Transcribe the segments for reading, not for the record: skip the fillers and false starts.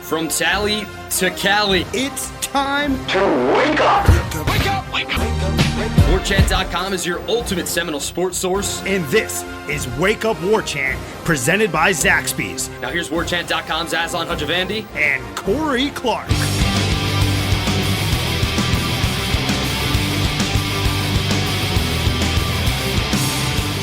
From Tally to Cali, It's time to wake up. Wake up! Wake up! WarChant.com is your ultimate Seminole sports source. And this is Wake Up War Chant, presented by Zaxby's Now here's WarChant.com's Aslan Hajavandi. and Corey Clark.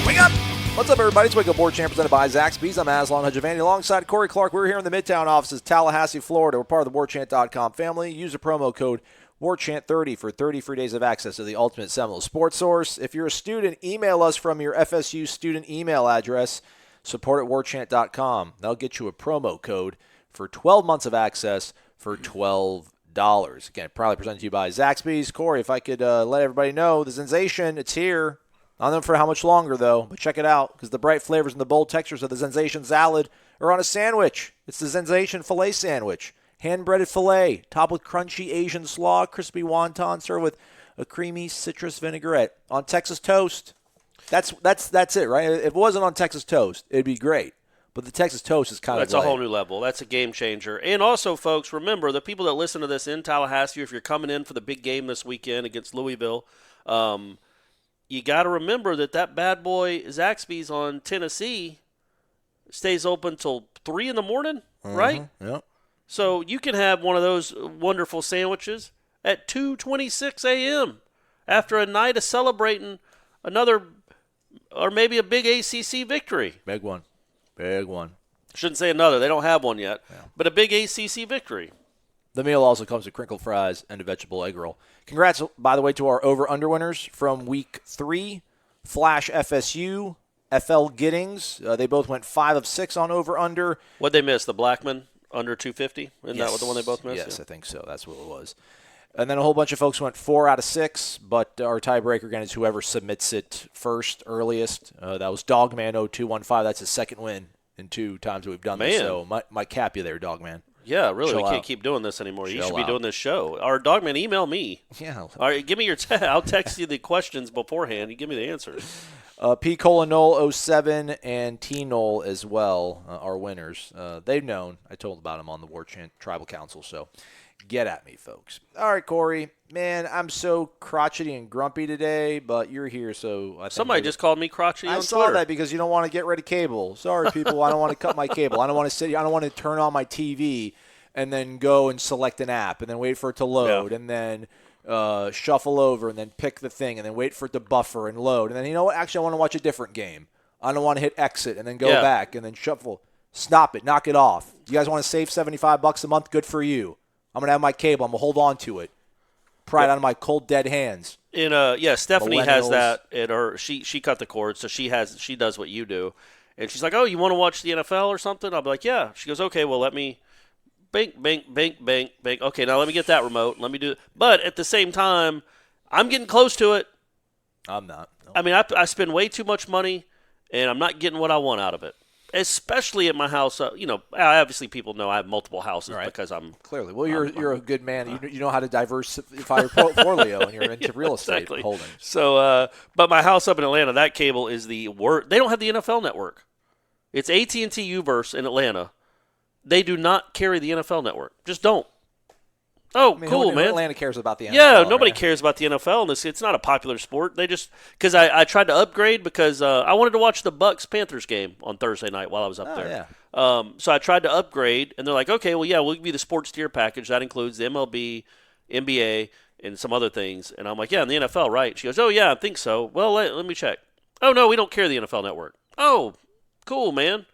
Wake up! What's up, everybody? It's Wake Up War Chant presented by Zaxby's. I'm Aslan Hajavandi alongside Corey Clark. We're here in the Midtown offices, Tallahassee, Florida. We're part of the WarChant.com family. Use the promo code WarChant30 for 30 free days of access to the ultimate Seminole sports source. If you're a student, email us from your FSU student email address, support@warchant.com. That'll get you a promo code for 12 months of access for $12. Again, proudly presented to you by Zaxby's. Corey, if I could let everybody know, the sensation, it's here. I don't know for how much longer, though, but check it out, because the bright flavors and the bold textures of the Zensation salad are on a sandwich. It's the Zensation filet sandwich. Hand-breaded filet, topped with crunchy Asian slaw, crispy wonton, served with a creamy citrus vinaigrette on Texas toast. That's it, right? If it wasn't on Texas toast, it'd be great. But the Texas toast is kind of That's a whole new level. That's a game changer. And also, folks, remember, the people that listen to this in Tallahassee, if you're coming in for the big game this weekend against Louisville, you got to remember that bad boy Zaxby's on Tennessee stays open till 3 in the morning, right? Yep. So you can have one of those wonderful sandwiches at 2:26 a.m. after a night of celebrating another or maybe a big ACC victory. Big one. Big one. Shouldn't say another. They don't have one yet. Yeah. But a big ACC victory. The meal also comes with crinkled fries and a vegetable egg roll. Congrats, by the way, to our over-under winners from Week 3, Flash FSU, FL Giddings. They both went 5 of 6 on over-under. What'd they miss? The Blackman under 250? Isn't that what the one they both missed? Yes, I think so. That's what it was. And then a whole bunch of folks went 4 out of 6, but our tiebreaker, again, is whoever submits it first, earliest. That was Dogman0215. That's his second win in 2 times that we've done this. So my cap you there, Dogman. Yeah, really. Chill We can't out. keep doing this anymore. You Chill should be out. doing this show. Or Dogman, email me. Yeah. All right, give me your I'll text you the questions beforehand. You give me the answers. P. Colonol 07 and T. Knoll as well are winners. They've known. I told about them on the War Chant Tribal Council, so get at me, folks. All right, Corey. Man, I'm so crotchety and grumpy today, but you're here, so I think Somebody just called me crotchety I on saw Twitter. that because you don't want to get rid of cable. Sorry, people. I don't want to cut my cable. I don't want to sit here. I don't want to turn on my TV and then go and select an app and then wait for it to load and then shuffle over and then pick the thing and then wait for it to buffer and load. And then, you know what? Actually, I want to watch a different game. I don't want to hit exit and then go back and then shuffle. Stop it. Knock it off. You guys want to save $75 a month? Good for you. I'm going to have my cable. I'm going to hold on to it. Pry it out of my cold, dead hands. Stephanie has Millennials. that at her. She cut the cord, so she does what you do, and she's like, "Oh, you want to watch the NFL or something?" I'll be like, "Yeah." She goes, "Okay, well, let me bank. Okay, now let me get that remote. Let me do it." But at the same time, I'm getting close to it. I'm not. No. I mean, I spend way too much money, and I'm not getting what I want out of it. Especially at my house, obviously people know I have multiple houses because I'm Clearly. Well, you're a good man. You know how to diversify your portfolio, and you're into real estate holdings. So, but my house up in Atlanta, that cable is the worst. They don't have the NFL network. It's AT&T U-verse in Atlanta. They do not carry the NFL network. Just don't. Oh, I mean, cool, who man. Atlanta cares about the NFL. Yeah, nobody right? cares about the NFL. And it's not a popular sport. They just – because I tried to upgrade because I wanted to watch the Bucks-Panthers game on Thursday night while I was up there. Yeah. So I tried to upgrade, and they're like, okay, well, yeah, we'll give you the sports tier package. That includes the MLB, NBA, and some other things. And I'm like, yeah, and the NFL, right? She goes, oh, yeah, I think so. Well, let me check. Oh, no, we don't carry the NFL network. Oh, cool, man.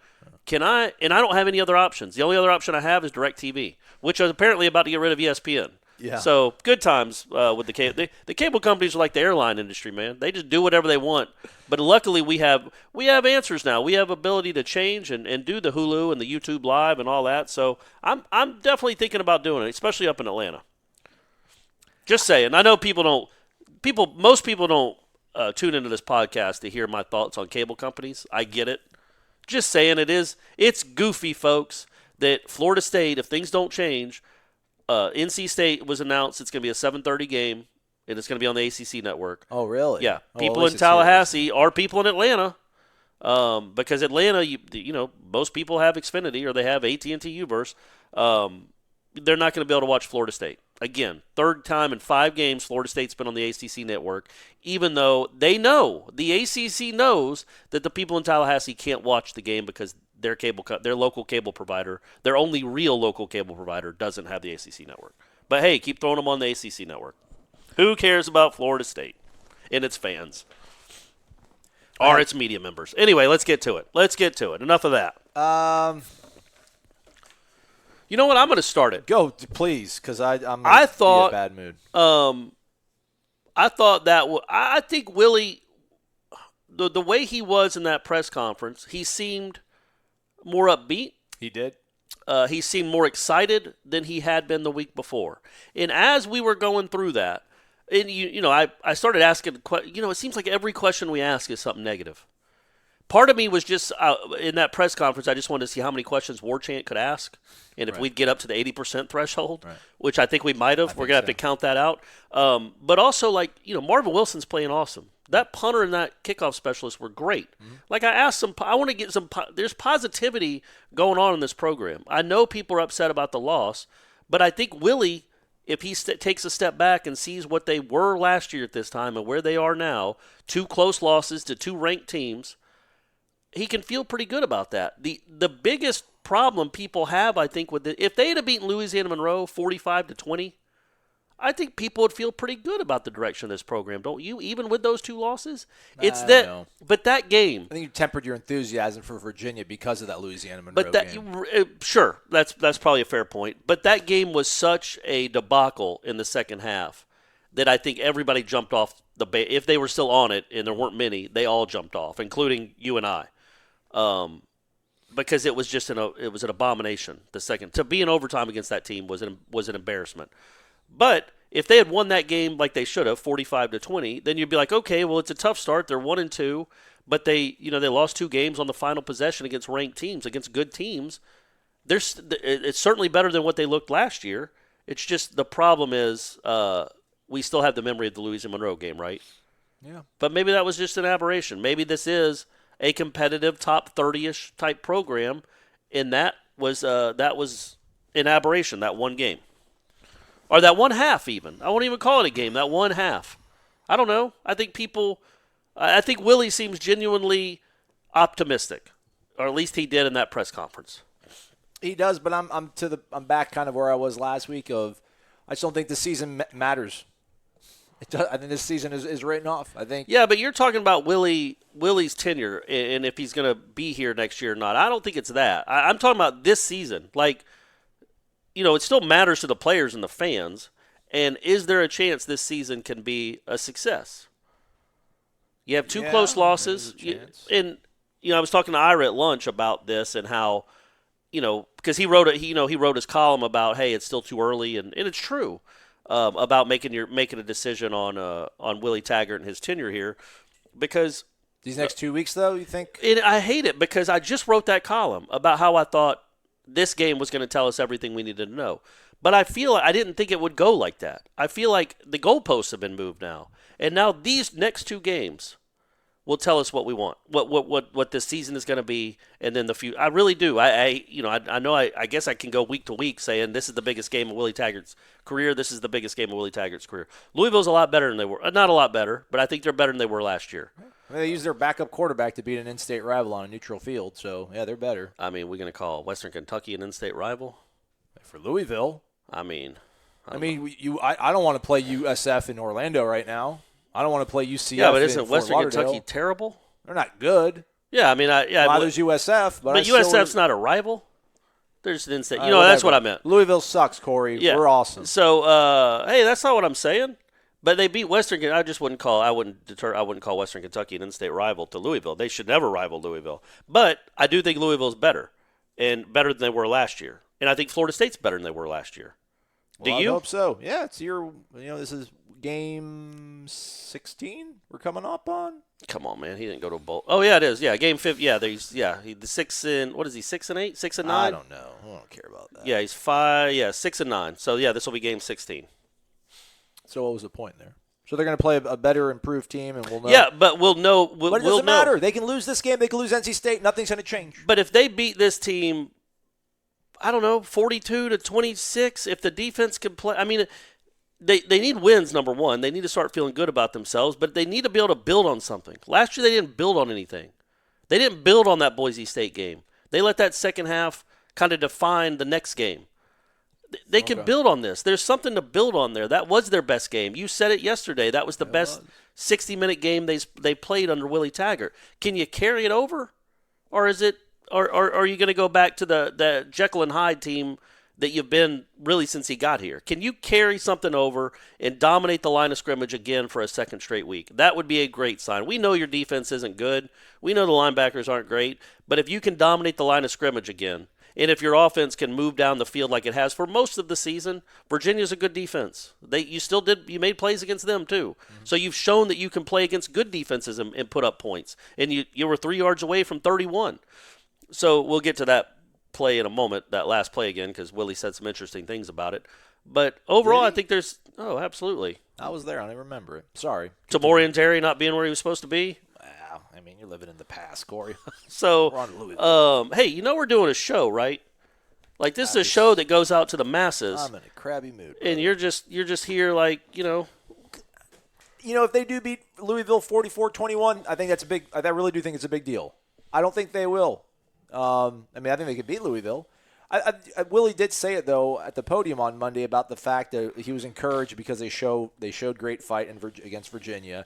Can I – and I don't have any other options. The only other option I have is DirecTV, which is apparently about to get rid of ESPN. Yeah. So good times with the cable. The cable companies are like the airline industry, man. They just do whatever they want. But luckily we have answers now. We have ability to change and do the Hulu and the YouTube Live and all that. So I'm definitely thinking about doing it, especially up in Atlanta. Just saying. I know most people don't tune into this podcast to hear my thoughts on cable companies. I get it. Just saying it's goofy, folks, that Florida State, if things don't change, NC State was announced it's going to be a 7:30 game, and it's going to be on the ACC Network. Oh, really? Yeah. Oh, People well, in Tallahassee are people in Atlanta, because Atlanta, most people have Xfinity or they have AT&T Uverse. they're not going to be able to watch Florida State. Again, third time in 5 games Florida State's been on the ACC Network, even though they know, the ACC knows that the people in Tallahassee can't watch the game because their local cable provider, their only real local cable provider, doesn't have the ACC Network. But hey, keep throwing them on the ACC Network. Who cares about Florida State and its fans? Or its media members. Anyway, let's get to it. Enough of that. You know what? I'm going to start it. Go, please, because I'm in a bad mood. I thought I think Willie, the way he was in that press conference, he seemed more upbeat. He did. He seemed more excited than he had been the week before. And as we were going through that, and I started asking, it seems like every question we ask is something negative. Part of me was just, in that press conference, I just wanted to see how many questions War Chant could ask. And if we'd get up to the 80% threshold, which I think we might have. We're going to have to count that out. But also, Marvin Wilson's playing awesome. That punter and that kickoff specialist were great. Mm-hmm. I asked some, I want to get some, there's positivity going on in this program. I know people are upset about the loss, but I think Willie, if he takes a step back and sees what they were last year at this time and where they are now, 2 close losses to 2 ranked teams, he can feel pretty good about that. The biggest problem people have, I think, if they had beaten Louisiana Monroe 45-20, I think people would feel pretty good about the direction of this program, don't you? Even with those 2 losses, but that game. I think you tempered your enthusiasm for Virginia because of that Louisiana Monroe game. Sure, that's probably a fair point. But that game was such a debacle in the second half that I think everybody jumped off the base. If they were still on it, and there weren't many, they all jumped off, including you and I. Because it was just an abomination. To be in overtime against that team was an embarrassment. But if they had won that game like they should have, 45-20, then you'd be like, okay, well, it's a tough start. They're 1-2, but they lost 2 games on the final possession against ranked teams, against good teams. It's certainly better than what they looked last year. It's just the problem is we still have the memory of the Louisiana Monroe game, right? Yeah. But maybe that was just an aberration. Maybe this is a competitive top 30-ish type program, and that was an aberration, that one game. Or that one half even. I won't even call it a game, that one half. I don't know. I think Willie seems genuinely optimistic, or at least he did in that press conference. He does, but I'm back kind of where I was last week I just don't think the season matters. I think this season is written off. I think. Yeah, but you're talking about Willie's tenure and if he's going to be here next year or not. I don't think it's that. I'm talking about this season. It still matters to the players and the fans. And is there a chance this season can be a success? You have 2 close losses. I was talking to Ira at lunch about this and how, because he wrote his column about, hey, it's still too early, and it's true. About making a decision on Willie Taggart and his tenure here, because these next 2 weeks, though, you think? I hate it because I just wrote that column about how I thought this game was going to tell us everything we needed to know, but I didn't think it would go like that. I feel like the goalposts have been moved now, and now these next 2 games will tell us what we want, what this season is going to be, and then the future. I really do. I know. I guess I can go week to week saying this is the biggest game of Willie Taggart's career. This is the biggest game of Willie Taggart's career. Louisville's a lot better than they were. Not a lot better, but I think they're better than they were last year. They used their backup quarterback to beat an in-state rival on a neutral field, so yeah, they're better. I mean, we're going to call Western Kentucky an in-state rival for Louisville. I don't want to play USF in Orlando right now. I don't want to play UCF. Yeah, but isn't Fort Western Lauderdale. Kentucky terrible? They're not good. Yeah, There's USF, but USF's not a rival. There's an in-state. That's what I meant. Louisville sucks, Corey. Yeah. We're awesome. So, hey, that's not what I'm saying. But they beat Western. I wouldn't call Western Kentucky an in-state rival to Louisville. They should never rival Louisville. But I do think Louisville's better, and better than they were last year. And I think Florida State's better than they were last year. Do you? I hope so. Yeah, it's this is game 16 we're coming up on. Come on, man. He didn't go to a bowl. Oh, yeah, it is. Yeah, game 5. Yeah, the 6 and what is he? 6 and 8, 6 and 9. I don't know. I don't care about that. Yeah, he's 5. Yeah, 6 and 9. So yeah, this will be game 16. So what was the point there? So they're going to play a better, improved team, and we'll know. Yeah, but we'll know. But it doesn't matter. They can lose this game. They can lose NC State. Nothing's going to change. But if they beat this team, I don't know, 42-26 if the defense can play. I mean, they need wins, number one. They need to start feeling good about themselves, but they need to be able to build on something. Last year they didn't build on anything. They didn't build on that Boise State game. They let that second half kind of define the next game. They can build on this. There's something to build on there. That was their best game. You said it yesterday. That was the best 60-minute game they played under Willie Taggart. Can you carry it over? Or is it? Or are you going to go back to the Jekyll and Hyde team that you've been really since he got here? Can you carry something over and dominate the line of scrimmage again for a second straight week? That would be a great sign. We know your defense isn't good. We know the linebackers aren't great. But if you can dominate the line of scrimmage again, and if your offense can move down the field like it has for most of the season, Virginia's a good defense. You made plays against them too. Mm-hmm. So you've shown that you can play against good defenses and put up points. And you were 3 yards away from 31. So we'll get to that play in a moment, that last play again, because Willie said some interesting things about it. But overall, I think there's – oh, absolutely. I was there. I don't remember it. Sorry. Tamori and Terry not being where he was supposed to be? Wow. I mean, you're living in the past, Corey. So, we're on Louisville. Hey, we're doing a show, right? Like, this is a show that goes out to the masses. I'm in a crabby mood, brother. And you're just here like, if they do beat Louisville 44-21, I think that's a big – I really do think it's a big deal. I don't think they will. I think they could beat Louisville. Willie did say it, though, at the podium on Monday about the fact that he was encouraged because they showed great fight against Virginia.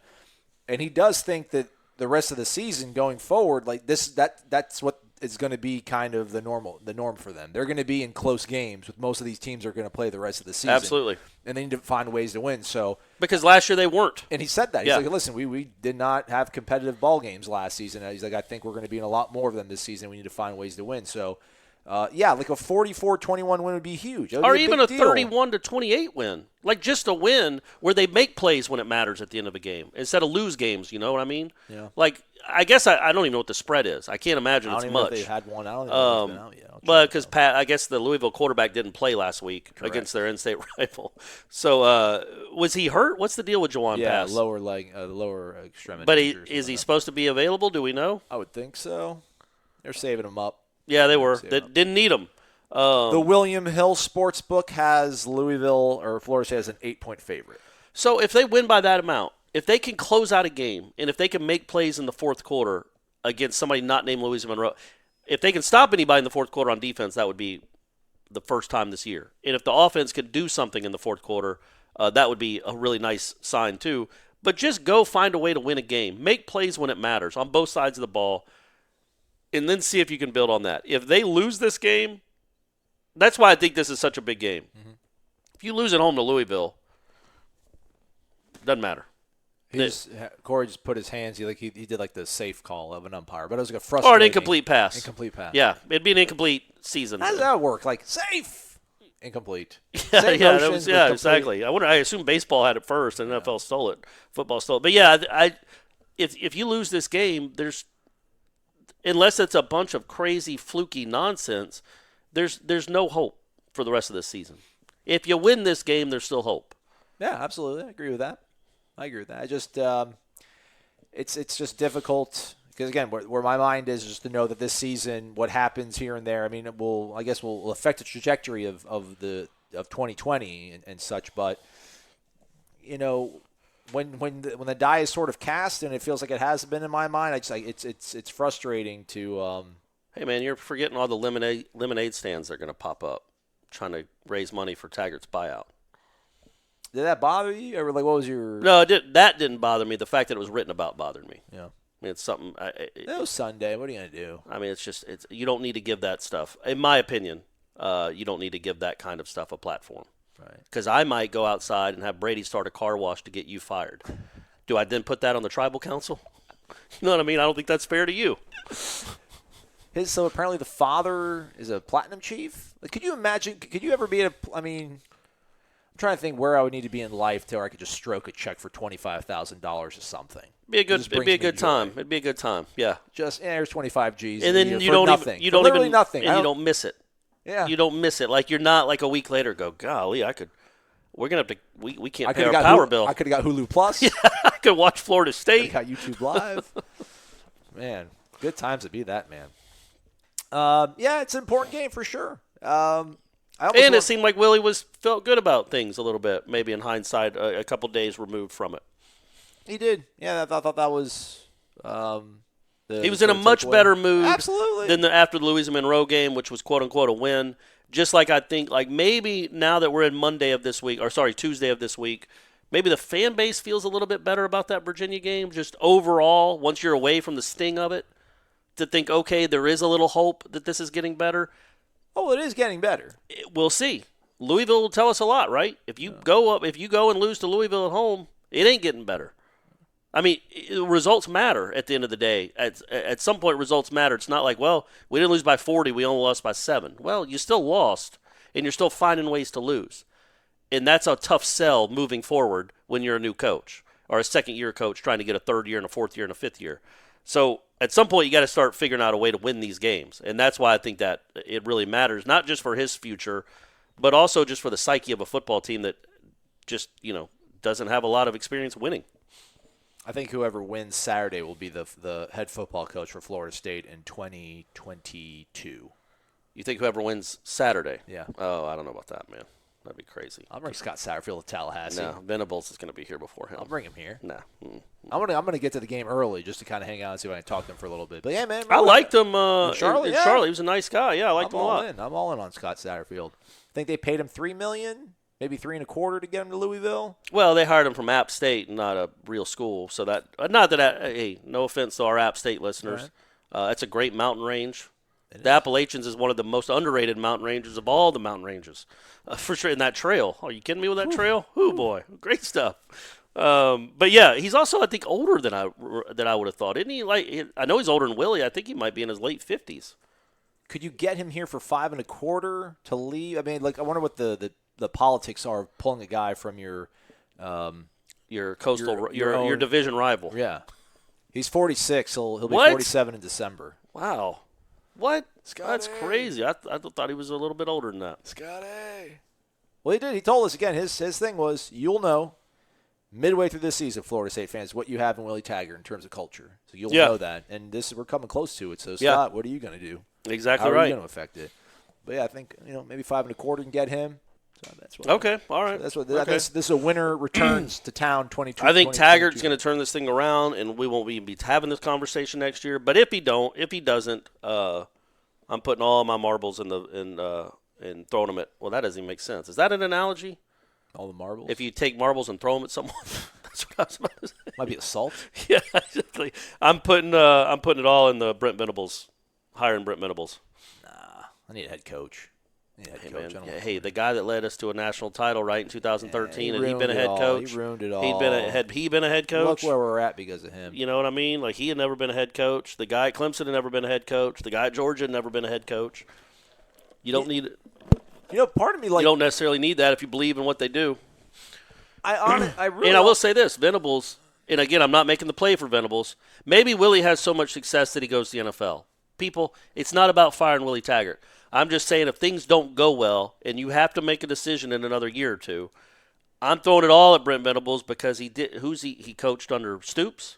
And he does think that the rest of the season going forward, like that's what is going to be kind of the norm for them. They're going to be in close games with most of these teams are going to play the rest of the season. Absolutely. And they need to find ways to win. So because last year they weren't. And he said that. He's like, listen, we did not have competitive ball games last season. He's like, I think we're going to be in a lot more of them this season. We need to find ways to win. So, like a 44-21 win would be huge. Or even a 31-28 win. Like just a win where they make plays when it matters at the end of a game instead of lose games. You know what I mean? Yeah. Like, I guess I don't even know what the spread is. I can't imagine it's much. I don't even know if they had one. I don't even know if it's been out yet. But because I guess the Louisville quarterback didn't play last week against their in-state rival. So was he hurt? What's the deal with Jawan Pass? Yeah, lower leg, lower extremity. But is he supposed to be available? Do we know? I would think so. They're saving him up. Yeah, they were. They didn't need him. The William Hill Sportsbook has Louisville or Florida State as an 8-point favorite. So if they win by that amount, if they can close out a game, and if they can make plays in the fourth quarter against somebody not named Louisa Monroe, if they can stop anybody in the fourth quarter on defense, that would be the first time this year. And if the offense could do something in the fourth quarter, that would be a really nice sign too. But just go find a way to win a game. Make plays when it matters on both sides of the ball, and then see if you can build on that. If they lose this game, that's why I think this is such a big game. Mm-hmm. If you lose at home to Louisville, doesn't matter. Corey just put his hands. He did like the safe call of an umpire, but it was like a frustrating. Or an incomplete pass. Incomplete pass. Yeah, it'd be an incomplete season. How does that work? Like safe, incomplete. Yeah, exactly. I assume baseball had it first, and NFL stole it. Football stole it. But yeah, if you lose this game, unless it's a bunch of crazy fluky nonsense, there's no hope for the rest of this season. If you win this game, there's still hope. Yeah, absolutely. I agree with that. I just, it's just difficult because again, where my mind is just to know that this season, what happens here and there. I mean, it will affect the trajectory of 2020 and such. But when the die is sort of cast and it feels like it has been in my mind, it's frustrating to. Hey man, you're forgetting all the lemonade stands that are going to pop up, trying to raise money for Taggart's buyout. Did that bother you? Or like, what was your... No, that didn't bother me. The fact that it was written about bothered me. Yeah. I mean, it's something... It was Sunday. What are you going to do? I mean, you don't need to give that stuff. In my opinion, you don't need to give that kind of stuff a platform. Right. Because I might go outside and have Brady start a car wash to get you fired. Do I then put that on the tribal council? You know what I mean? I don't think that's fair to you. So apparently the father is a platinum chief? Like, could you imagine... Could you ever be at a... I mean... I'm trying to think where I would need to be in life to where I could just stroke a check for $25,000 or something. It'd be a good time. It'd be a good time. Yeah. Just here's 25 G's. And then you don't nothing. You don't literally even nothing. And you don't miss it. Yeah. You don't miss it. Like you're not like a week later go, golly, we're gonna have to. We can't pay our power bill. I could have got Hulu Plus. Yeah, I could watch Florida State. I got YouTube Live. Man, good times to be that man. Yeah, it's an important game for sure. And it seemed like Willie felt good about things a little bit, maybe in hindsight, a couple days removed from it. He did. Yeah, I thought that was. He was in a much better mood Absolutely. than after the Louisa Monroe game, which was quote unquote a win. Just like I think, like maybe now that we're in Tuesday of this week, maybe the fan base feels a little bit better about that Virginia game. Just overall, once you're away from the sting of it, to think, okay, there is a little hope that this is getting better. Oh, it is getting better. We'll see. Louisville will tell us a lot, right? If you go and lose to Louisville at home, it ain't getting better. I mean, results matter at the end of the day. At some point, results matter. It's not like, well, we didn't lose by 40, we only lost by 7. Well, you still lost, and you're still finding ways to lose. And that's a tough sell moving forward when you're a new coach or a second-year coach trying to get a third year and a fourth year and a fifth year. So at some point, you got to start figuring out a way to win these games. And that's why I think that it really matters, not just for his future, but also just for the psyche of a football team that just, doesn't have a lot of experience winning. I think whoever wins Saturday will be the head football coach for Florida State in 2022. You think whoever wins Saturday? Yeah. Oh, I don't know about that, man. That'd be crazy. I'll bring Scott Satterfield to Tallahassee. No, Venables is going to be here before him. I'll bring him here. No. I'm gonna get to the game early just to kind of hang out and see if I can talk to him for a little bit. But yeah, man. I liked him. Charlotte, yeah. Charlotte, he was a nice guy. Yeah, I liked him a lot. I'm all in on Scott Satterfield. I think they paid him $3 million, maybe $3.25 to get him to Louisville. Well, they hired him from App State, not a real school. So that, not that. Hey, no offense to our App State listeners. Right. That's a great mountain range. The Appalachians is one of the most underrated mountain ranges of all the mountain ranges, for sure. In that trail, are you kidding me with that trail? Oh boy, great stuff. But yeah, he's also I think older than I would have thought. Isn't he? I know he's older than Willie. I think he might be in his late 50s. Could you get him here for $5.25 to leave? I mean, I wonder what the politics are of pulling a guy from your coastal your division rival. Yeah, he's 46. He'll be What? 47 in December. Wow. What? Scotty. That's crazy. I thought he was a little bit older than that. Scotty. Well, he did. He told us again. His thing was, you'll know midway through this season, Florida State fans, what you have in Willie Taggart in terms of culture. So you'll know that. And we're coming close to it. So Scott, what are you going to do? Exactly How right. are you going to affect it? But yeah, I think maybe $5.25 can get him. So that's what. Okay. All right. That's what. Okay. This is a winner returns to town 22. I think Taggart's going to turn this thing around, and we won't be having this conversation next year. But if he doesn't, I'm putting all my marbles and throwing them at. Well, that doesn't even make sense. Is that an analogy? All the marbles. If you take marbles and throw them at someone, that's what I was about to say. Might be assault. Yeah, exactly. I'm putting it all in the Brent Venables, hiring Brent Venables. Nah, I need a head coach. Hey, man. Yeah, the guy that led us to a national title, right, in 2013, and he'd been a head coach. He ruined it all. Had he been a head coach? Look where we're at because of him. You know what I mean? Like, he had never been a head coach. The guy at Clemson had never been a head coach. The guy at Georgia had never been a head coach. You don't need it. Part of me you don't necessarily need that if you believe in what they do. I really. And I will say this, Venables, and again, I'm not making the play for Venables. Maybe Willie has so much success that he goes to the NFL. People, it's not about firing Willie Taggart. I'm just saying if things don't go well and you have to make a decision in another year or two, I'm throwing it all at Brent Venables because he coached under Stoops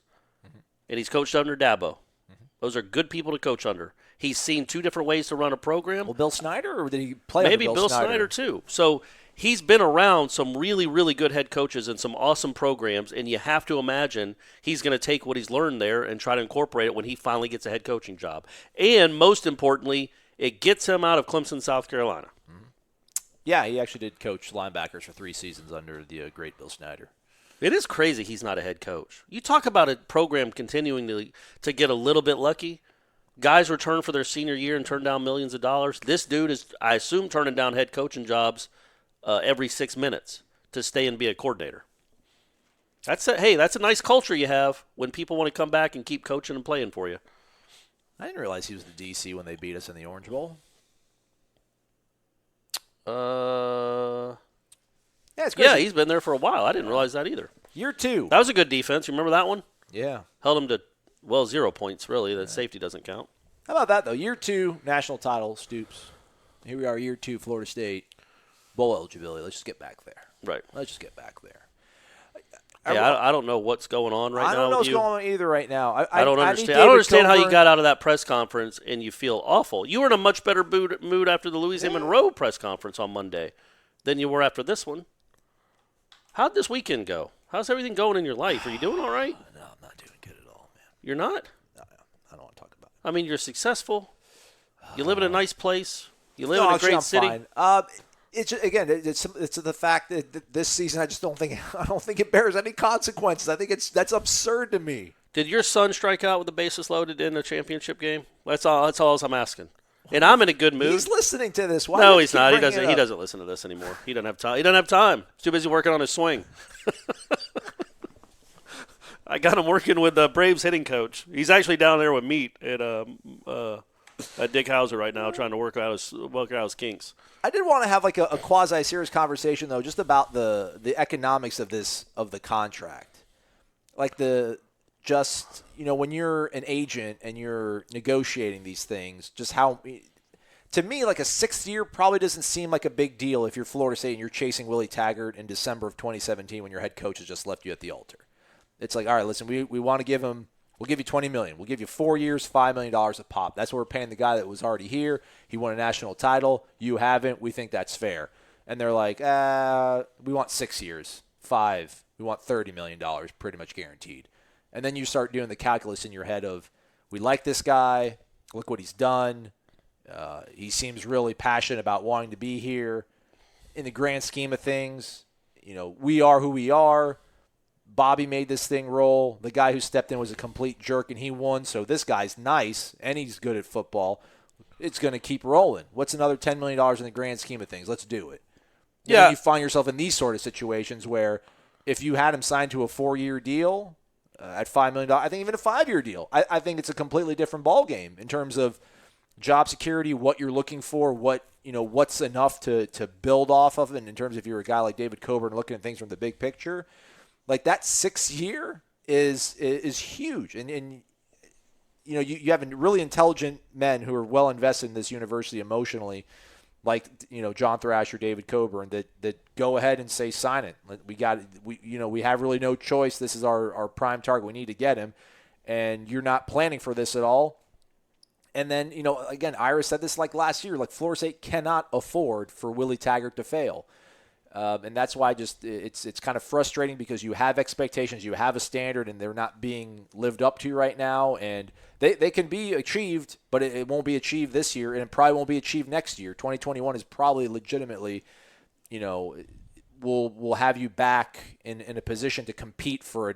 and he's coached under Dabo. Those are good people to coach under. He's seen two different ways to run a program. Well, Bill Snyder, or did he play Maybe under Bill Snyder too. So he's been around some really, really good head coaches and some awesome programs, and you have to imagine he's going to take what he's learned there and try to incorporate it when he finally gets a head coaching job. And most importantly, it gets him out of Clemson, South Carolina. Yeah, he actually did coach linebackers for 3 seasons under the great Bill Snyder. It is crazy he's not a head coach. You talk about a program continuing to get a little bit lucky. Guys return for their senior year and turn down millions of dollars. This dude is, I assume, turning down head coaching jobs every 6 minutes to stay and be a coordinator. That's a nice culture you have when people want to come back and keep coaching and playing for you. I didn't realize he was the DC when they beat us in the Orange Bowl. Yeah, it's crazy. Yeah, he's been there for a while. I didn't realize that either. Year 2. That was a good defense. You remember that one? Yeah. Held him to, 0 points, really. That safety doesn't count. How about that, though? Year 2, national title, Stoops. Here we are, year 2, Florida State. Bowl eligibility. Let's just get back there. Right. Let's just get back there. Hey, I don't know what's going on right now. I don't know with what's going on either right now. I don't understand. I don't understand how you got out of that press conference and you feel awful. You were in a much better mood after the Louisiana Monroe press conference on Monday than you were after this one. How'd this weekend go? How's everything going in your life? Are you doing all right? No, I'm not doing good at all, man. You're not? No, I don't want to talk about it. I mean, you're successful. You live in a nice place. You live in a great city. Fine. It's just, again, it's the fact that this season I don't think it bears any consequences. I think that's absurd to me. Did your son strike out with the bases loaded in a championship game? That's all I'm asking. And I'm in a good mood. He's listening to this. Why no, he's not. He doesn't listen to this anymore. He doesn't have time. He doesn't have time. He's too busy working on his swing. I got him working with the Braves hitting coach. He's actually down there with Meat at Dick Hauser right now, trying to work out his kinks. I did want to have like a quasi-serious conversation though, just about the economics of the contract, like when you're an agent and you're negotiating these things, just how. To me, like a 6th year probably doesn't seem like a big deal if you're Florida State and you're chasing Willie Taggart in December of 2017 when your head coach has just left you at the altar. It's like, all right, listen, we want to give him. We'll give you $20 million. We'll give you 4 years, $5 million a pop. That's what we're paying the guy that was already here. He won a national title. You haven't. We think that's fair. And they're like, we want 6 years, 5. We want $30 million, pretty much guaranteed. And then you start doing the calculus in your head of, we like this guy. Look what he's done. He seems really passionate about wanting to be here. In the grand scheme of things, we are who we are. Bobby made this thing roll. The guy who stepped in was a complete jerk, and he won. So this guy's nice, and he's good at football. It's going to keep rolling. What's another $10 million in the grand scheme of things? Let's do it. Yeah. Then you find yourself in these sort of situations where if you had him signed to a 4-year deal at $5 million, I think even a 5-year deal, I think it's a completely different ballgame in terms of job security, what you're looking for, what's enough to build off of, and in terms of you're a guy like David Coburn looking at things from the big picture. Like that 6th year is huge, and you have really intelligent men who are well invested in this university emotionally, like John Thrasher, David Coburn, that go ahead and say sign it. We have really no choice. This is our prime target. We need to get him, and you're not planning for this at all. And then again, Ira said this like last year. Like Florida State cannot afford for Willie Taggart to fail. And that's why it's kind of frustrating because you have expectations, you have a standard, and they're not being lived up to right now. And they can be achieved, but it won't be achieved this year, and it probably won't be achieved next year. 2021 is probably legitimately, we'll have you back in a position to compete for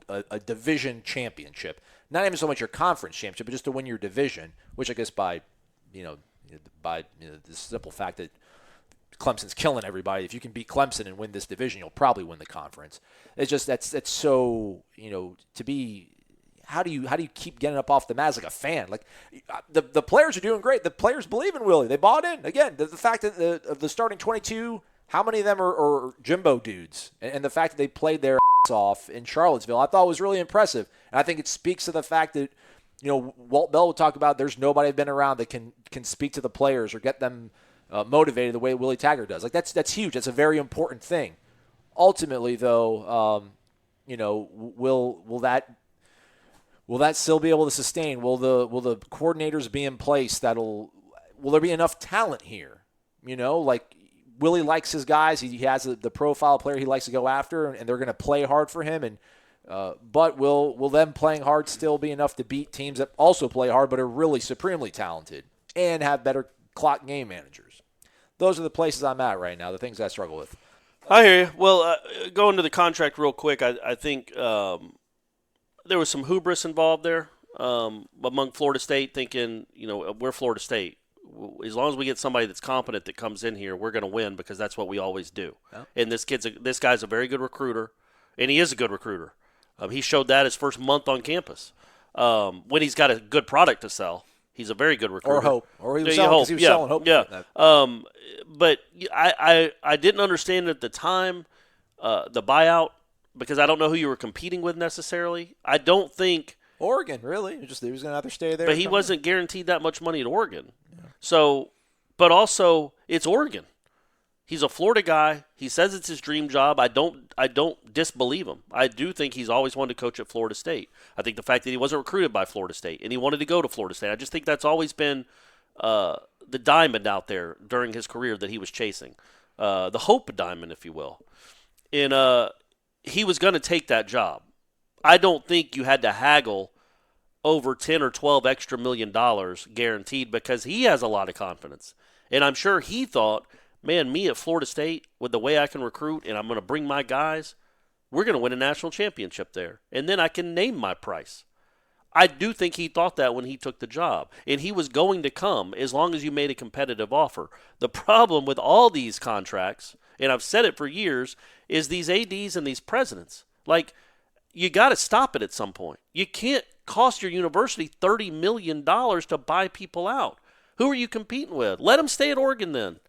a division championship. Not even so much your conference championship, but just to win your division, which I guess by the simple fact that Clemson's killing everybody. If you can beat Clemson and win this division, you'll probably win the conference. It's just that's so to be. How do you keep getting up off the mat as like a fan? Like the players are doing great. The players believe in Willie. They bought in. Again, the fact that of the starting 22, how many of them are Jimbo dudes? And the fact that they played their ass off in Charlottesville, I thought was really impressive. And I think it speaks to the fact that Walt Bell would talk about. There's nobody been around that can speak to the players or get them motivated the way Willie Taggart does. Like that's huge. That's a very important thing. Ultimately, though, will that still be able to sustain? Will the coordinators be in place? Will there be enough talent here? Like Willie likes his guys. He has the profile player he likes to go after, and they're going to play hard for him. And but will them playing hard still be enough to beat teams that also play hard but are really supremely talented and have better clock game managers? Those are the places I'm at right now, the things I struggle with. I hear you. Well, going to the contract real quick, I think there was some hubris involved there among Florida State, thinking, we're Florida State. As long as we get somebody that's competent that comes in here, we're going to win because that's what we always do. Yeah. And this guy's a very good recruiter, and he is a good recruiter. He showed that his first month on campus. When he's got a good product to sell, he's a very good recruiter. Or hope. Or he was selling hope. Yeah. But I didn't understand at the time the buyout because I don't know who you were competing with necessarily. I don't think Oregon, really. He was going to have to stay there. But he wasn't guaranteed that much money at Oregon. Yeah. So, but also, it's Oregon. He's a Florida guy. He says it's his dream job. I don't disbelieve him. I do think he's always wanted to coach at Florida State. I think the fact that he wasn't recruited by Florida State and he wanted to go to Florida State, I just think that's always been the diamond out there during his career that he was chasing, the hope diamond, if you will. And he was going to take that job. I don't think you had to haggle over 10 or 12 extra $1 million guaranteed because he has a lot of confidence. And I'm sure he thought, man, me at Florida State, with the way I can recruit and I'm going to bring my guys, we're going to win a national championship there. And then I can name my price. I do think he thought that when he took the job. And he was going to come as long as you made a competitive offer. The problem with all these contracts, and I've said it for years, is these ADs and these presidents. Like, you got to stop it at some point. You can't cost your university $30 million to buy people out. Who are you competing with? Let him stay at Oregon then.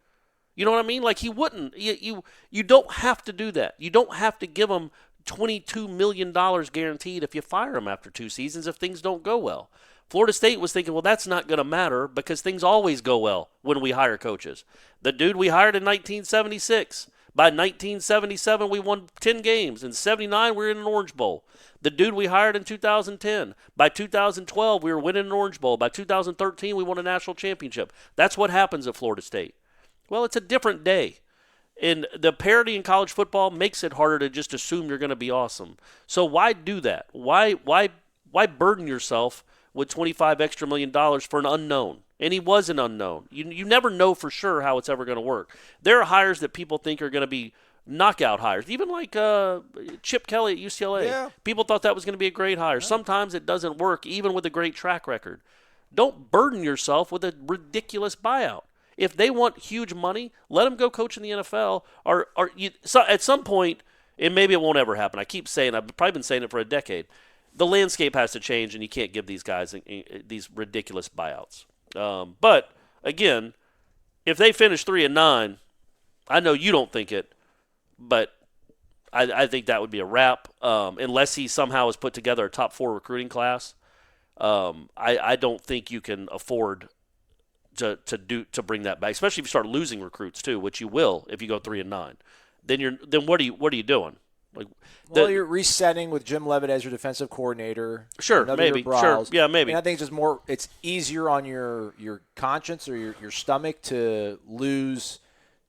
You know what I mean? Like, he wouldn't. You don't have to do that. You don't have to give him $22 million guaranteed if you fire him after 2 seasons if things don't go well. Florida State was thinking, well, that's not going to matter because things always go well when we hire coaches. The dude we hired in 1976, by 1977, we won 10 games. In 79, we were in an Orange Bowl. The dude we hired in 2010, by 2012, we were winning an Orange Bowl. By 2013, we won a national championship. That's what happens at Florida State. Well, it's a different day. And the parity in college football makes it harder to just assume you're going to be awesome. So why do that? Why burden yourself with $25 extra million for an unknown? And he was an unknown. You never know for sure how it's ever going to work. There are hires that people think are going to be knockout hires, even like Chip Kelly at UCLA. Yeah. People thought that was going to be a great hire. Sometimes it doesn't work, even with a great track record. Don't burden yourself with a ridiculous buyout. If they want huge money, let them go coach in the NFL. So at some point, and maybe it won't ever happen. I keep saying, I've probably been saying it for a decade, the landscape has to change, and you can't give these guys these ridiculous buyouts. But again, if they finish 3-9, I know you don't think it, but I think that would be a wrap. Unless he somehow has put together a top 4 recruiting class, I don't think you can afford to bring that back, especially if you start losing recruits too, which you will if you go 3-9. Then what are you doing? Like, you're resetting with Jim Leavitt as your defensive coordinator. Sure, maybe. Sure, yeah, maybe. I mean, I think it's just more. It's easier on your conscience or your stomach to lose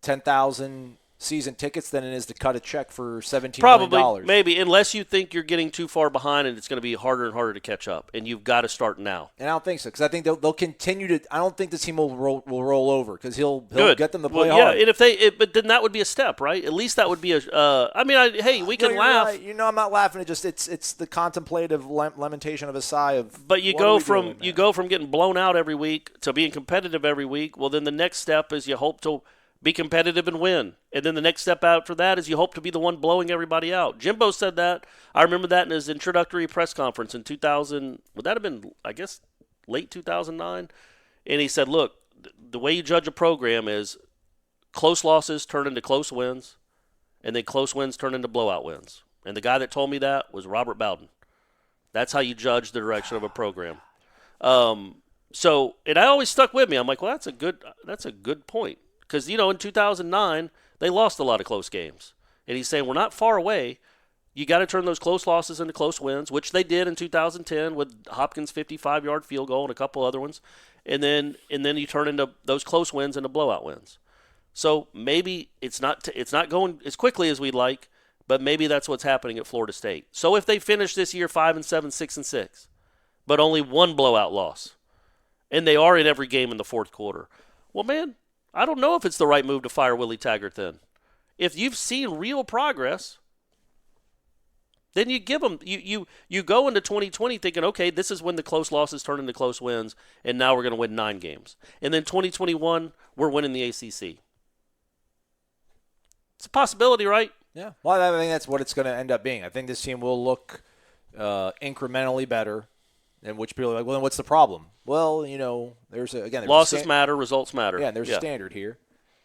10,000 season tickets than it is to cut a check for $17 million. Probably, maybe, unless you think you're getting too far behind and it's going to be harder and harder to catch up, and you've got to start now. And I don't think so, because I think they'll continue to. I don't think this team will roll over, because he'll get them to play hard. Yeah, and but then that would be a step, right? At least that would be a. Hey, we can laugh. Right. I'm not laughing. It's the contemplative lamentation of a sigh of. But you go from getting blown out every week to being competitive every week. Well, then the next step is you hope to be competitive and win. And then the next step after that is you hope to be the one blowing everybody out. Jimbo said that. I remember that in his introductory press conference in 2000. Would that have been, I guess, late 2009? And he said, look, the way you judge a program is close losses turn into close wins, and then close wins turn into blowout wins. And the guy that told me that was Robert Bowden. That's how you judge the direction of a program. So, and I always stuck with me. I'm like, well, that's a good point. Because, in 2009, they lost a lot of close games. And he's saying, we're not far away. You got to turn those close losses into close wins, which they did in 2010 with Hopkins' 55-yard field goal and a couple other ones. And then you turn into those close wins into blowout wins. So maybe it's not going as quickly as we'd like, but maybe that's what's happening at Florida State. So if they finish this year 5-7, 6-6, but only one blowout loss, and they are in every game in the fourth quarter, well, man, I don't know if it's the right move to fire Willie Taggart then. If you've seen real progress, then you give them you go into 2020 thinking, okay, this is when the close losses turn into close wins, and now we're going to win 9 games. And then 2021, we're winning the ACC. It's a possibility, right? Yeah. Well, I think that's what it's going to end up being. I think this team will look incrementally better. And which people are like, well, then what's the problem? Well, there's losses matter, results matter. Yeah, there's a standard here.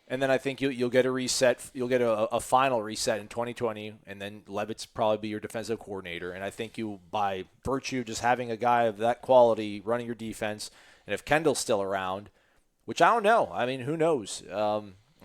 And then I think you'll get a reset. You'll get a final reset in 2020, and then Leavitt's probably be your defensive coordinator. And I think you, by virtue of just having a guy of that quality running your defense, and if Kendall's still around, which I don't know. I mean, who knows?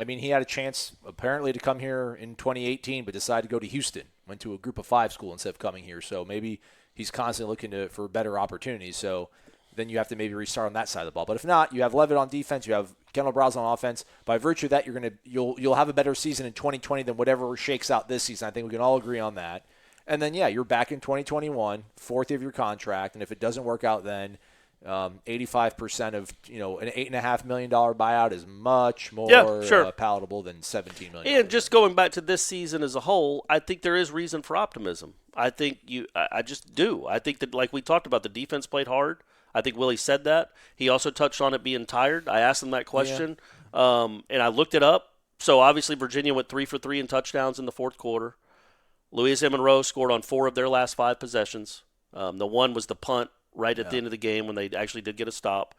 I mean, he had a chance apparently to come here in 2018, but decided to go to Houston. Went to a Group of 5 school instead of coming here. So maybe he's constantly looking for better opportunities. So then you have to maybe restart on that side of the ball. But if not, you have Levitt on defense, you have Kendall Browse on offense. By virtue of that, you'll have a better season in 2020 than whatever shakes out this season. I think we can all agree on that. And then, yeah, you're back in 2021, fourth year of your contract, and if it doesn't work out then, 85% of an $8.5 million buyout is much more palatable than $17 million. And just going back to this season as a whole, I think there is reason for optimism. I just do. I think that, like we talked about, the defense played hard. I think Willie said that. He also touched on it being tired. I asked him that question, and I looked it up. So obviously Virginia went 3 for 3 in touchdowns in the fourth quarter. Louis and Monroe scored on 4 of their last 5 possessions. The one was the punt right at the end of the game when they actually did get a stop,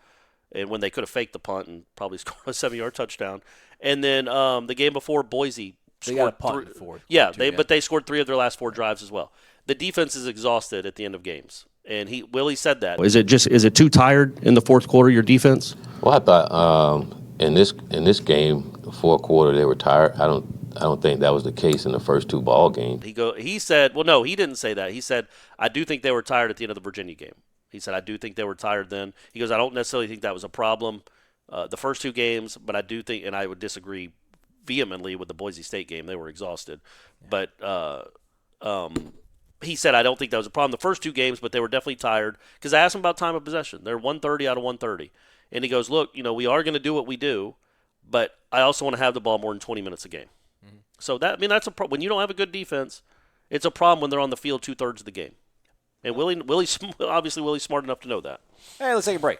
and when they could have faked the punt and probably scored a 7-yard touchdown. And then the game before, Boise scored got a punt before. Yeah, but they scored 3 of their last 4 drives as well. The defense is exhausted at the end of games, and Willie said that. Is it too tired in the fourth quarter, your defense? Well, I thought in this game, the fourth quarter, they were tired. I don't think that was the case in the first 2 ball games. He said, well, no, he didn't say that. He said, I do think they were tired at the end of the Virginia game. He said, I do think they were tired then. He goes, I don't necessarily think that was a problem the first 2 games, but I do think, and I would disagree vehemently with the Boise State game. They were exhausted. Yeah. But he said, I don't think that was a problem the first 2 games, but they were definitely tired. Because I asked him about time of possession. They're 130 out of 130. And he goes, look, we are going to do what we do, but I also want to have the ball more than 20 minutes a game. Mm-hmm. So that's a problem. When you don't have a good defense, it's a problem when they're on the field 2/3 of the game. And Willie's smart enough to know that. Hey, let's take a break.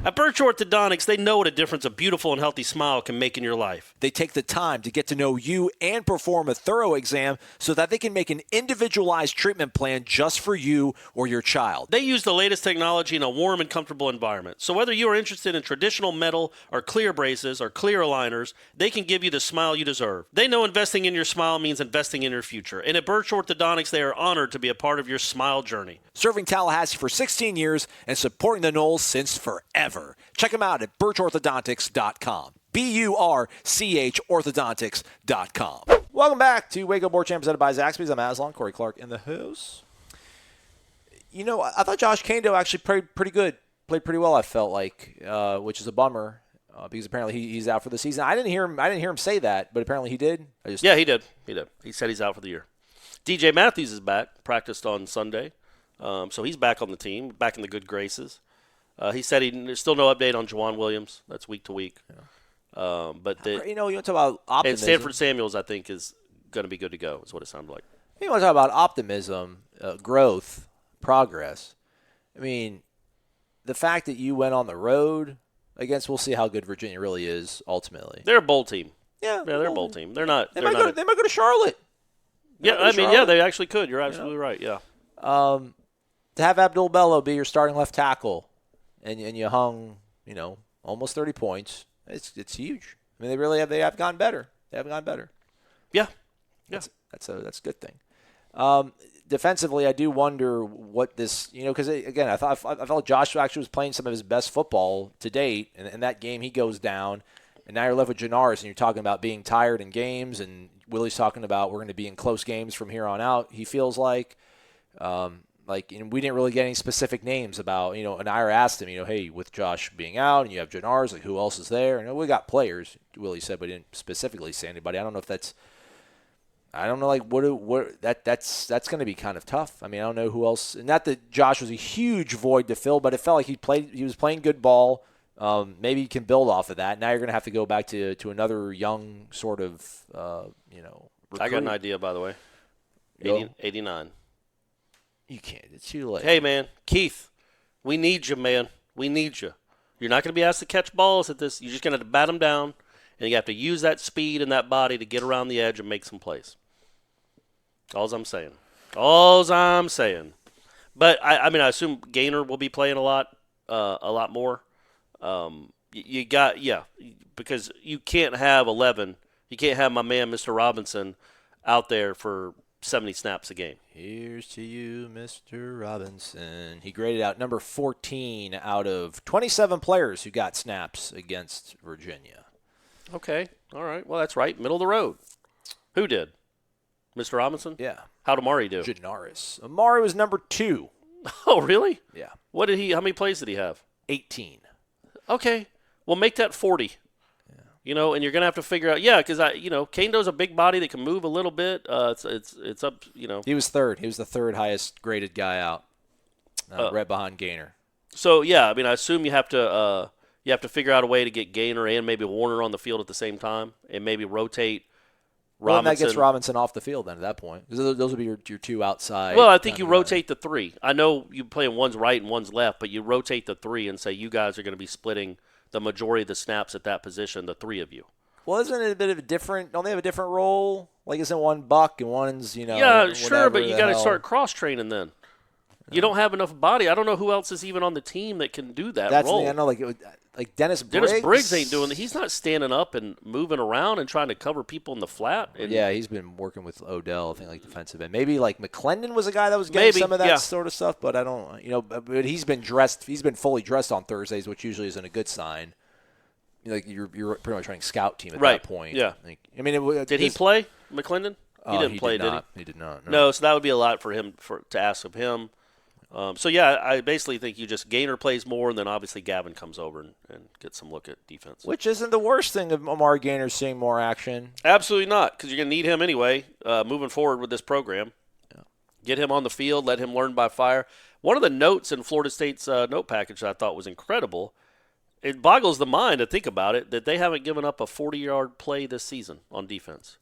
At Birch Orthodontics, they know what a difference a beautiful and healthy smile can make in your life. They take the time to get to know you and perform a thorough exam so that they can make an individualized treatment plan just for you or your child. They use the latest technology in a warm and comfortable environment. So whether you are interested in traditional metal or clear braces or clear aligners, they can give you the smile you deserve. They know investing in your smile means investing in your future. And at Birch Orthodontics, they are honored to be a part of your smile journey. Serving Tallahassee for 16 years and supporting the Noles since forever. Check them out at birchorthodontics.com. BURCH orthodontics.com. Welcome back to Wake Up War Champ presented by Zaxby's. I'm Aslan, Corey Clark in the house. I thought Josh Kando actually played pretty good. Played pretty well, I felt like, which is a bummer because apparently he's out for the season. I didn't hear him say that, but apparently he did. Yeah, he did. He said he's out for the year. DJ Matthews is back. Practiced on Sunday. So he's back on the team, back in the good graces. He said there's still no update on Juwan Williams. That's week to week. Yeah. You want to talk about optimism. And Sanford Samuels, I think, is going to be good to go, is what it sounded like. You want to talk about optimism, growth, progress. I mean, the fact that you went on the road against, we'll see how good Virginia really is ultimately. They're a bowl team. Yeah, they're a bowl team. They're not. They might go to Charlotte. They actually could. You're absolutely right. Yeah. To have Abdul Bello be your starting left tackle, and you hung, almost 30 points. It's huge. I mean, they have gone better. They have gone better. Yeah. That's a good thing. Defensively, I do wonder what this, because again, I felt Josh actually was playing some of his best football to date, and in that game he goes down, and now you're left with Janaris, and you're talking about being tired in games, and Willie's talking about we're going to be in close games from here on out. He feels like we didn't really get any specific names about, and Ira asked him, hey, with Josh being out and you have Janaris, like who else is there? And we got players, Willie said, but didn't specifically say anybody. I don't know if that's. I don't know, that's going to be kind of tough. I mean, I don't know who else. Not that Josh was a huge void to fill, but it felt like he was playing good ball. Maybe you can build off of that. Now you're going to have to go back to another young sort of, recruit. I got an idea, by the way. 89. You can't. It's too late. Hey, man, Keith, we need you, man. We need you. You're not going to be asked to catch balls at this. You're just going to bat them down, and you have to use that speed and that body to get around the edge and make some plays. All's I'm saying. But, I assume Gaynor will be playing a lot more. Because you can't have 11. You can't have my man, Mr. Robinson, out there for 70 snaps a game. Here's to you, Mr. Robinson. He graded out number 14 out of 27 players who got snaps against Virginia. Okay. All right. Well, that's right. Middle of the road. Who did? Mr. Robinson? Yeah. How'd Amari do? Janaris. Amari was number 2. Oh, really? Yeah. How many plays did he have? 18. Okay. Well, make that 40. Yeah. And you're going to have to figure out, because Kando's a big body that can move a little bit. It's up, He was third. He was the third highest graded guy out, right behind Gaynor. So, I assume you have to figure out a way to get Gaynor and maybe Warner on the field at the same time and maybe rotate Robinson. Well, that gets Robinson off the field then at that point. Those would be your two outside. Well, I think you rotate the 3. I know you play one's right and one's left, but you rotate the 3 and say you guys are going to be splitting the majority of the snaps at that position, the 3 of you. Well, isn't it a bit of a different – don't they have a different role? Like, isn't one Buck and one's, Yeah, sure, but you got to start cross-training then. You don't have enough body. I don't know who else is even on the team that can do that role. I know, like Dennis Briggs. Dennis Briggs ain't doing that. He's not standing up and moving around and trying to cover people in the flat. Yeah, he's been working with Odell, I think, like defensive end. Maybe like McClendon was a guy that was getting some of that sort of stuff, but I don't, but he's been dressed. He's been fully dressed on Thursdays, which usually isn't a good sign. Like you're pretty much running scout team at that point. Yeah. Did he play McClendon? He didn't play, did he? He did not. No, so that would be a lot for him to ask of him. I basically think you just Gaynor plays more, and then obviously Gavin comes over and gets some look at defense. Which isn't the worst thing of Amari Gaynor seeing more action. Absolutely not, because you're going to need him anyway moving forward with this program. Yeah. Get him on the field, let him learn by fire. One of the notes in Florida State's note package that I thought was incredible, it boggles the mind to think about it, that they haven't given up a 40-yard play this season on defense.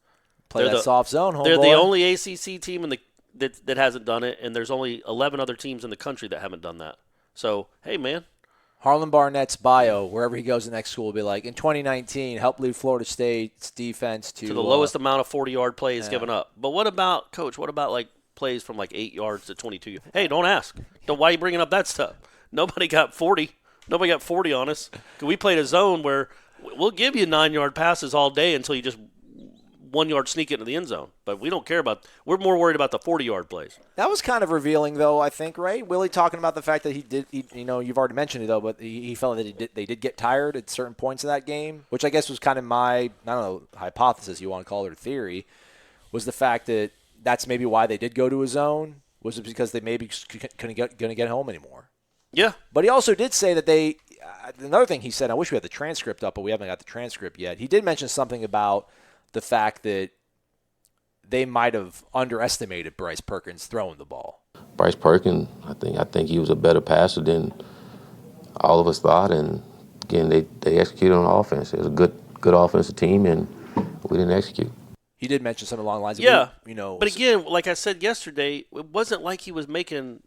Play that soft zone, homeboy. They're the only ACC team that hasn't done it, and there's only 11 other teams in the country that haven't done that. So, hey, man. Harlan Barnett's bio, wherever he goes to the next school, will be like, in 2019, helped lead Florida State's defense to the lowest amount of 40-yard plays given up. But what about, Coach, like plays from like 8 yards to 22 yards? Hey, don't ask. Why are you bringing up that stuff? Nobody got 40. Nobody got 40 on us. We played a zone where we'll give you 9-yard passes all day until you just 1-yard sneak it into the end zone. But we don't care we're more worried about the 40-yard plays. That was kind of revealing, though, I think, right? Willie talking about the fact that you've already mentioned it, though, but he felt that they did get tired at certain points of that game, which I guess was kind of my, I don't know, hypothesis, you want to call it, or theory, was the fact that that's maybe why they did go to a zone, was it because they maybe couldn't get home anymore. Yeah. But he also did say that another thing he said, I wish we had the transcript up, but we haven't got the transcript yet. He did mention something about the fact that they might have underestimated Bryce Perkins throwing the ball. Bryce Perkins, I think he was a better passer than all of us thought, and again, they executed on offense. It was a good offensive team, and we didn't execute. He did mention something along the lines of, but again, like I said yesterday, it wasn't like he was making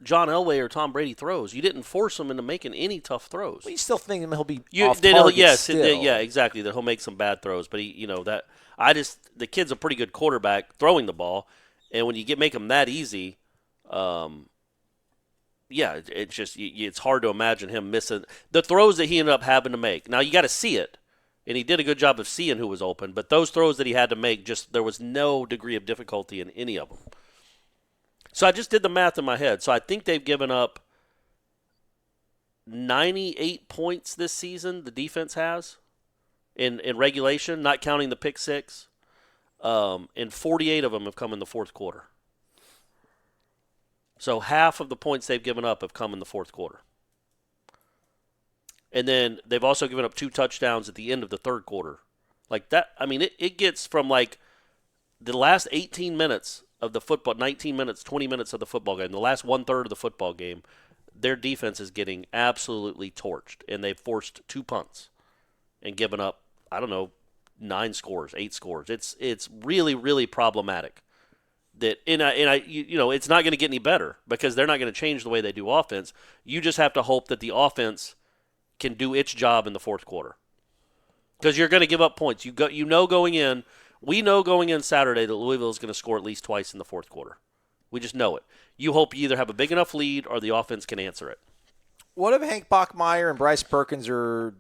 John Elway or Tom Brady throws. You didn't force him into making any tough throws. Well, you still think he'll be off target still. Yeah, exactly. That he'll make some bad throws, but the kid's a pretty good quarterback throwing the ball, and when you make him that easy, it's hard to imagine him missing the throws that he ended up having to make. Now you got to see it, and he did a good job of seeing who was open, but those throws that he had to make, there was no degree of difficulty in any of them. So I just did the math in my head. So I think they've given up 98 points this season, the defense has, in regulation, not counting the pick six. And 48 of them have come in the fourth quarter. So half of the points they've given up have come in the fourth quarter. And then they've also given up 2 touchdowns at the end of the third quarter. Like that, it gets from like the last 18 minutes of the football, 19 minutes, 20 minutes of the football game, the last 1/3 of the football game, their defense is getting absolutely torched, and they've forced 2 punts and given up, 9 scores, 8 scores. It's really, really problematic. It's not going to get any better because they're not going to change the way they do offense. You just have to hope that the offense can do its job in the fourth quarter because you're going to give up points. We know going in Saturday that Louisville is going to score at least twice in the fourth quarter. We just know it. You hope you either have a big enough lead or the offense can answer it. What if Hank Bachmeier and Bryce Perkins are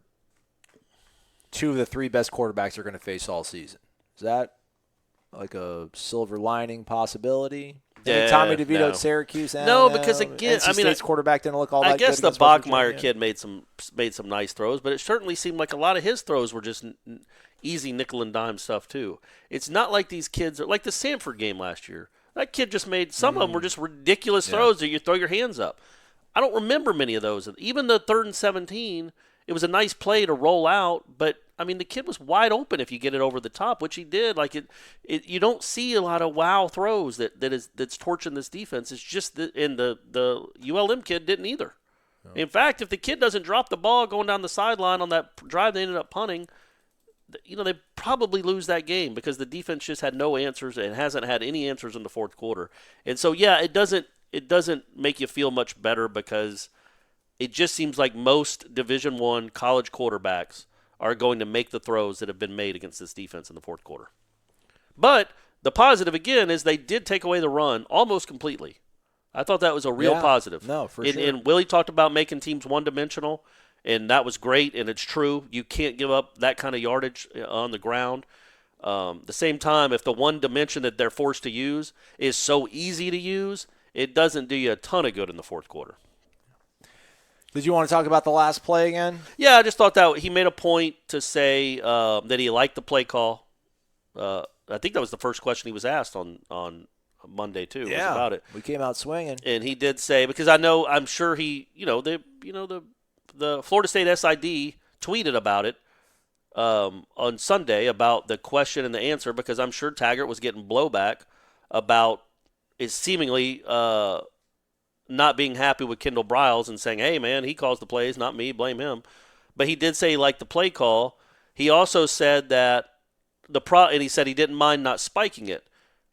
2 of the 3 best quarterbacks they're going to face all season? Is that like a silver lining possibility? think Tommy DeVito no. at Syracuse. No, because again, NC State's quarterback didn't look all that good. I guess the against West Virginia. Bachmeyer kid made some nice throws, but it certainly seemed like a lot of his throws were just easy nickel and dime stuff too. It's not like these kids are like the Samford game last year. That kid just made some of them were just ridiculous throws that you throw your hands up. I don't remember many of those. Even the 3rd and 17, it was a nice play to roll out, but I mean the kid was wide open if you get it over the top, which he did. Like you don't see a lot of wow throws that's torching this defense. It's just the ULM kid didn't either. No. In fact, if the kid doesn't drop the ball going down the sideline on that drive they ended up punting, they probably lose that game because the defense just had no answers and hasn't had any answers in the fourth quarter. And so, yeah, it doesn't make you feel much better because it just seems like most Division I college quarterbacks are going to make the throws that have been made against this defense in the fourth quarter. But the positive, again, is they did take away the run almost completely. I thought that was a real positive. No, for sure. And Willie talked about making teams one-dimensional. And that was great, and it's true. You can't give up that kind of yardage on the ground. The same time, if the one dimension that they're forced to use is so easy to use, it doesn't do you a ton of good in the fourth quarter. Did you want to talk about the last play again? Yeah, I just thought that he made a point to say that he liked the play call. I think that was the first question he was asked on Monday too. Was about it. We came out swinging, and he did say because I'm sure he the Florida State SID tweeted about it on Sunday about the question and the answer because I'm sure Taggart was getting blowback about is seemingly not being happy with Kendall Briles and saying, hey, man, he calls the plays, not me, blame him. But he did say he liked the play call. He also said that and he said he didn't mind not spiking it,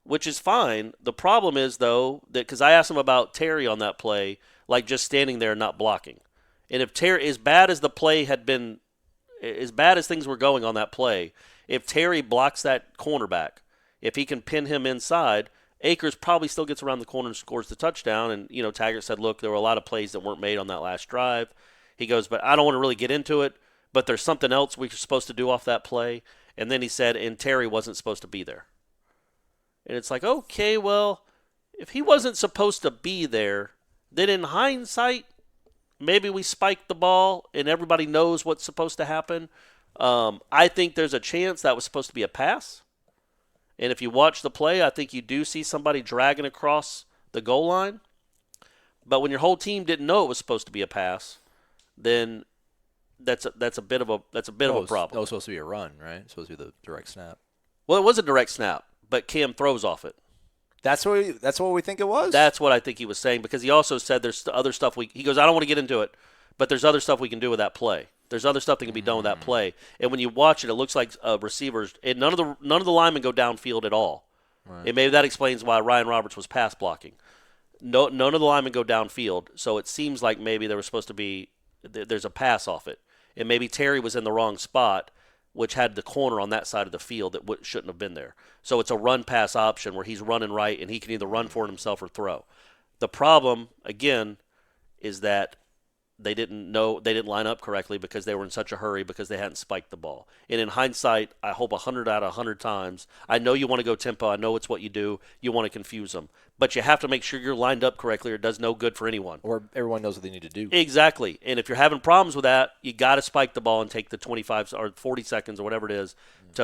which is fine. The problem is, though, that because I asked him about Terry on that play, like just standing there and not blocking. And if Terry, as bad as the play had been, as bad as things were going on that play, if Terry blocks that cornerback, if he can pin him inside, Akers probably still gets around the corner and scores the touchdown. And, Taggart said, look, there were a lot of plays that weren't made on that last drive. He goes, but I don't want to really get into it, but there's something else we're supposed to do off that play. And then he said, and Terry wasn't supposed to be there. And it's like, okay, well, if he wasn't supposed to be there, then in hindsight, maybe we spiked the ball and everybody knows what's supposed to happen. I think there's a chance that was supposed to be a pass. And if you watch the play, I think you do see somebody dragging across the goal line. But when your whole team didn't know it was supposed to be a pass, then that's a bit of a problem. That was supposed to be a run, right? It's supposed to be the direct snap. Well, it was a direct snap, but Cam throws off it. That's what we think it was? That's what I think he was saying because he also said there's other stuff he goes, I don't want to get into it, but there's other stuff we can do with that play. There's other stuff that can be done with that play. And when you watch it, it looks like receivers and none of the linemen go downfield at all. Right. And maybe that explains why Ryan Roberts was pass blocking. None of the linemen go downfield, so it seems like maybe there was supposed to be there's a pass off it. And maybe Terry was in the wrong spot, which had the corner on that side of the field that shouldn't have been there. So it's a run-pass option where he's running right, and he can either run for it himself or throw. The problem, again, is that they didn't line up correctly because they were in such a hurry because they hadn't spiked the ball. And in hindsight, I hope 100 out of 100 times, I know you want to go tempo. I know it's what you do. You want to confuse them. But you have to make sure you're lined up correctly or it does no good for anyone. Or everyone knows what they need to do. Exactly. And if you're having problems with that, you got to spike the ball and take the 25 or 40 seconds or whatever it is to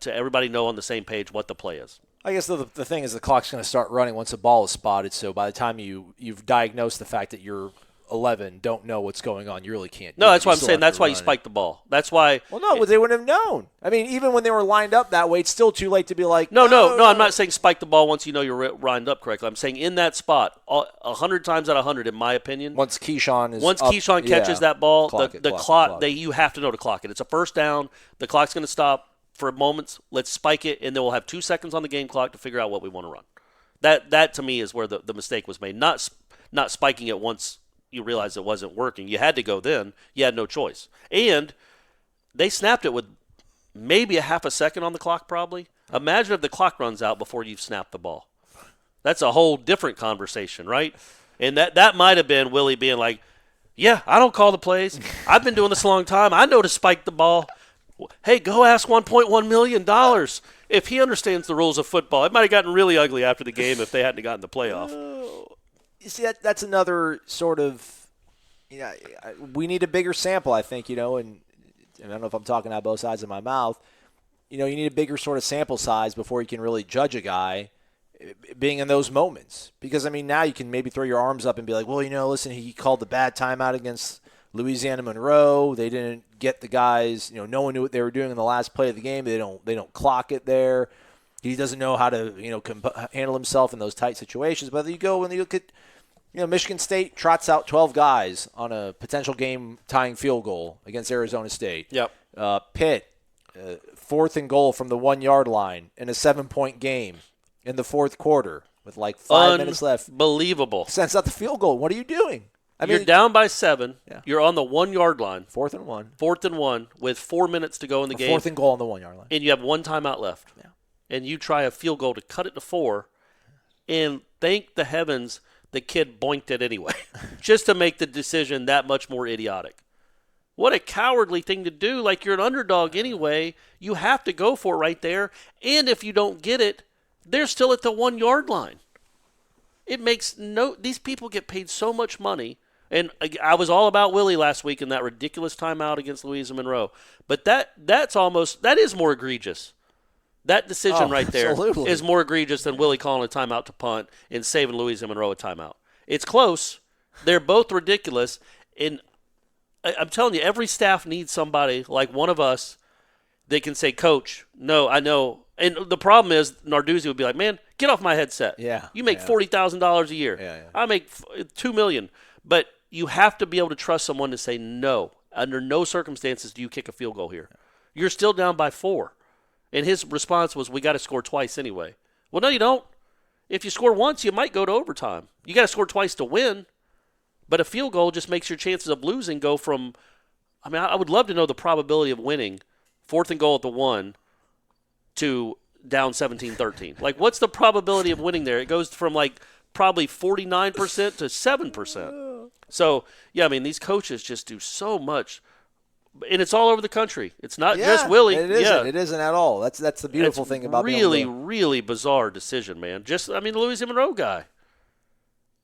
everybody know on the same page what the play is. I guess the thing is the clock's going to start running once the ball is spotted. So by the time you've diagnosed the fact that you're 11 don't know what's going on, you really can't. No, that's why I'm saying that's why you spike the ball. That's why. Well, no, they wouldn't have known. I mean, even when they were lined up that way, it's still too late to be like. No, I'm not saying spike the ball once you know you're lined up correctly. I'm saying in that spot, 100 times out of 100, in my opinion. Once Keyshawn catches that ball, the clock. You have to know to clock it. It's a first down. The clock's going to stop for moments. Let's spike it, and then we'll have 2 seconds on the game clock to figure out what we want to run. That to me is where the mistake was made. Not spiking it once you realized it wasn't working. You had to go then. You had no choice. And they snapped it with maybe a half a second on the clock probably. Imagine if the clock runs out before you've snapped the ball. That's a whole different conversation, right? And that might have been Willie being like, yeah, I don't call the plays. I've been doing this a long time. I know to spike the ball. Hey, go ask $1.1 million if he understands the rules of football. It might have gotten really ugly after the game if they hadn't gotten the playoff. You see, that's another sort of, we need a bigger sample, I think, and I don't know if I'm talking out both sides of my mouth. You need a bigger sort of sample size before you can really judge a guy being in those moments. Because, now you can maybe throw your arms up and be like, well, listen, he called the bad timeout against Louisiana Monroe. They didn't get the guys. No one knew what they were doing in the last play of the game. They don't clock it there. He doesn't know how to handle himself in those tight situations. But you go and you look at Michigan State trots out 12 guys on a potential game tying field goal against Arizona State. Yep. Pitt 4th and goal from the 1-yard line in a 7-point game in the fourth quarter with 5 minutes left. Unbelievable. Sends out the field goal. What are you doing? You're down by 7. Yeah. You're on the 1-yard line. 4th and 1. 4th and 1 with 4 minutes to go in the game. 4th and goal on the 1-yard line. And you have one timeout left. Yeah. And you try a field goal to cut it to 4. And thank the heavens the kid boinked it anyway, just to make the decision that much more idiotic. What a cowardly thing to do. You're an underdog anyway. You have to go for it right there. And if you don't get it, they're still at the 1-yard line. It makes these people get paid so much money. And I was all about Willie last week in that ridiculous timeout against Louisiana Monroe. But that is more egregious. That decision right there absolutely is more egregious than Willie calling a timeout to punt and saving Louisiana Monroe a timeout. It's close. They're both ridiculous. And I'm telling you, every staff needs somebody like one of us that can say, Coach, no, I know. And the problem is Narduzzi would be like, man, get off my headset. Yeah. You make $40,000 a year. Yeah. I make $2 million. But you have to be able to trust someone to say, no, under no circumstances do you kick a field goal here. You're still down by 4. And his response was, we got to score twice anyway. Well, no, you don't. If you score once, you might go to overtime. You got to score twice to win. But a field goal just makes your chances of losing go from – I would love to know the probability of winning 4th and goal at the 1 to down 17-13. What's the probability of winning there? It goes from probably 49% to 7%. So, yeah, these coaches just do so much. And it's all over the country. It's not just Willie. It isn't. Yeah. It isn't at all. That's the beautiful thing about really, really bizarre decision, man. Just, the Louisiana Monroe guy.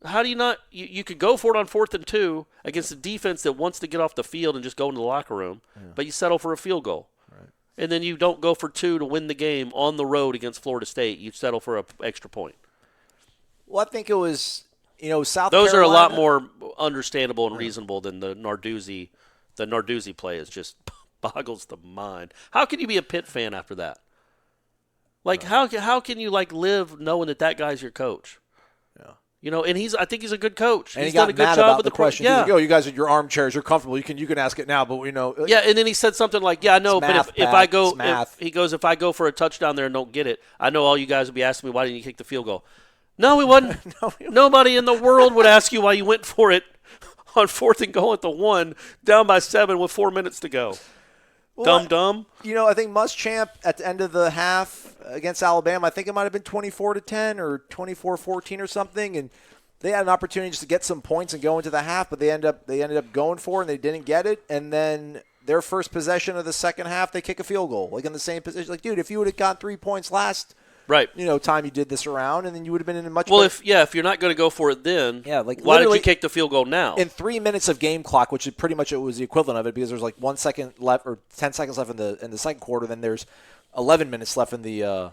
How do you not – you could go for it on 4th and 2 against a defense that wants to get off the field and just go into the locker room, but you settle for a field goal. Right. And then you don't go for 2 to win the game on the road against Florida State. You settle for an extra point. Well, I think it was, South Those Carolina. are a lot more understandable and reasonable than the Narduzzi. The Narduzzi play is just boggles the mind. How can you be a Pitt fan after that? How can you live knowing that guy's your coach? Yeah. And I think he's a good coach. And he's he got done a good mad job about with the question. Yeah. He's like, you guys are your armchairs. You're comfortable. You can ask it now, but we know. Yeah, and then he said something like, "Yeah, I know, but math, if I go, if I go for a touchdown there and don't get it, I know all you guys will be asking me why didn't you kick the field goal." No, we wouldn't. Nobody in the world would ask you why you went for it on 4th and goal at the 1, down by 7 with 4 minutes to go. Well, dumb. I think Muschamp at the end of the half against Alabama, I think it might have been 24-10 or 24-14 or something, and they had an opportunity just to get some points and go into the half, but they ended up going for it and they didn't get it, and then their first possession of the second half, they kick a field goal, in the same position. Dude, if you would have got 3 points last. Right. Time you did this around, and then you would have been in a much better. Well, if you're not going to go for it then, why did you kick the field goal now? In 3 minutes of game clock, which is pretty much it was the equivalent of it, because there's 1 second left or 10 seconds left in the second quarter, then there's 11 minutes left in the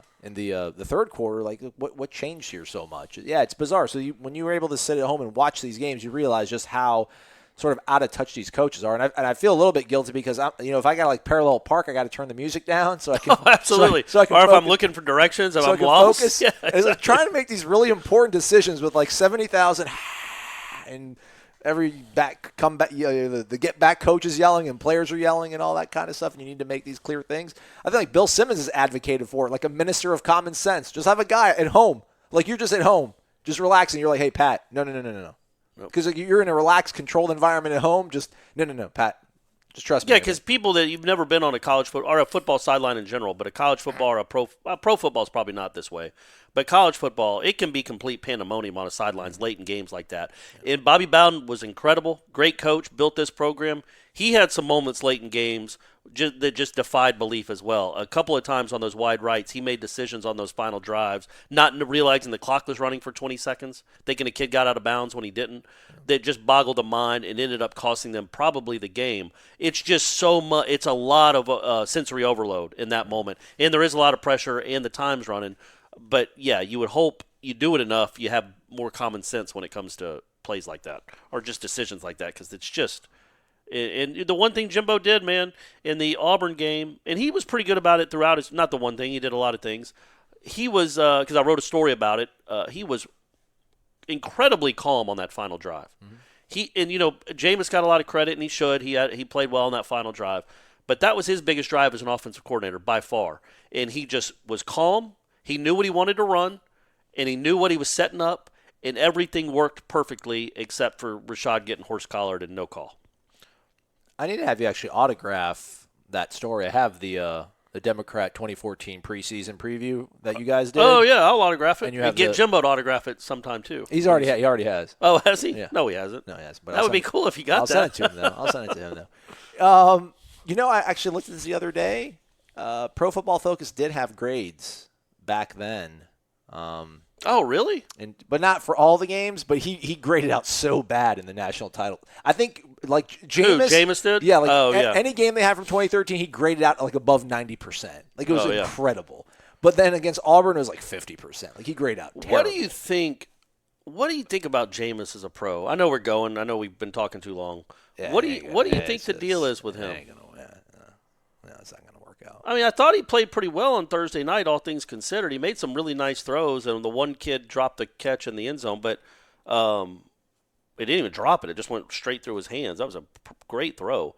third quarter. What changed here so much? Yeah, it's bizarre. So when you were able to sit at home and watch these games, you realize just how sort of out of touch these coaches are, and I feel a little bit guilty because if I got parallel park, I got to turn the music down so I can absolutely. So I can or focus, if I'm looking for directions, if so I'm lost. Focus. Yeah, exactly. It's trying to make these really important decisions with 70,000 and every the get back coach is yelling and players are yelling and all that kind of stuff, and you need to make these clear things. I think Bill Simmons has advocated for it, a minister of common sense. Just have a guy at home, you're just at home, just relaxing. You're like, hey Pat, no. Because you're in a relaxed, controlled environment at home. Just no, Pat. Just trust me. Yeah, because people that you've never been on a college football or a football sideline in general, but a college football or a pro football is probably not this way. But college football, it can be complete pandemonium on the sidelines late in games like that. And Bobby Bowden was incredible, great coach, built this program. He had some moments late in games that just defied belief as well. A couple of times on those wide rights, he made decisions on those final drives, not realizing the clock was running for 20 seconds, thinking a kid got out of bounds when he didn't. That just boggled the mind and ended up costing them probably the game. It's just so much. It's a lot of sensory overload in that moment. And there is a lot of pressure and the time's running. But, yeah, you would hope you do it enough, you have more common sense when it comes to plays like that or just decisions like that, because it's just – and the one thing Jimbo did, man, in the Auburn game, and he was pretty good about it throughout his – not the one thing. He did a lot of things. He was because I wrote a story about it, he was incredibly calm on that final drive. Jameis got a lot of credit, and he should. He played well on that final drive. But that was his biggest drive as an offensive coordinator by far. And he just was calm. He knew what he wanted to run, and he knew what he was setting up, and everything worked perfectly except for Rashad getting horse-collared and no call. I need to have you actually autograph that story. I have the Democrat 2014 preseason preview that you guys did. Oh, yeah, I'll autograph it. And get Jimbo to autograph it sometime, too. He already has. Oh, has he? Yeah. No, he hasn't. No, he hasn't. But that would be cool if he got that. I'll send it to him, though. I'll send it to him, though. I actually looked at this the other day. Pro Football Focus did have grades back then. Oh, really? But not for all the games, but he graded out so bad in the national title. I think, like, Jameis. Jameis did? Yeah, any game they had from 2013, he graded out, like, above 90%. Like, it was incredible. But then against Auburn, it was, like, 50%. Like, he graded out terrible. What do you think about Jameis as a pro? I know we've been talking too long. Yeah, what do you think the deal is with him? Ain't gonna win. No, it's not going to work out. I mean, I thought he played pretty well on Thursday night, all things considered. He made some really nice throws, and the one kid dropped the catch in the end zone, but it didn't even drop it. It just went straight through his hands. That was a great throw.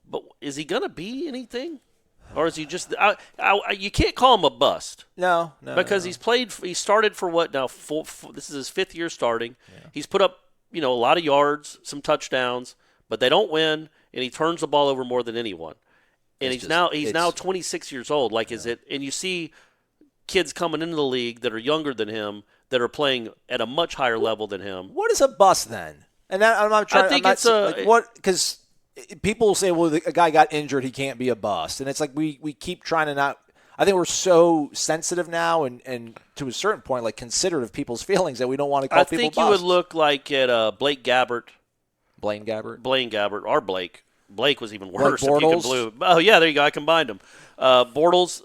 But is he going to be anything? Or is he just you can't call him a bust. No. Because he started for what now? This is his fifth year starting. Yeah. He's put up, a lot of yards, some touchdowns, but they don't win, and he turns the ball over more than anyone. And he's now 26 years old. Like, is it? And you see kids coming into the league that are younger than him that are playing at a much higher level than him. What is a bust then? And I'm not trying. I think because people will say, well, a guy got injured, he can't be a bust, and it's like we keep trying to not. I think we're so sensitive now, and to a certain point, like considerate of people's feelings that we don't want to call people busts. I think you would look like at Blaine Gabbert, or Blake. Blake was even worse. Like Bortles? If you can oh, yeah, there you go. I combined them. Bortles,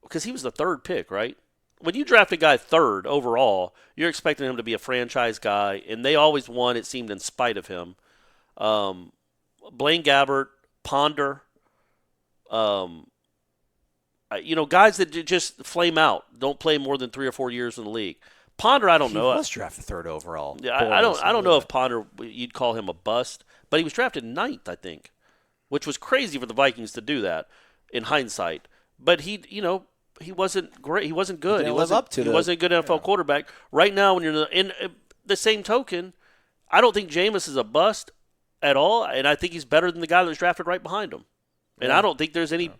because he was the third pick, right? When you draft a guy third overall, you're expecting him to be a franchise guy, and they always won, it seemed, in spite of him. Blaine Gabbert, Ponder, guys that just flame out, don't play more than 3 or 4 years in the league. Ponder, I don't know. He was drafted third overall. Yeah, I don't know if Ponder, you'd call him a bust, but he was drafted 9th, I think, which was crazy for the Vikings to do that in hindsight. But he wasn't great. He wasn't good. He wasn't a good NFL quarterback. Right now, when you're in the same token, I don't think Jameis is a bust at all, and I think he's better than the guy that was drafted right behind him. And I don't think there's any.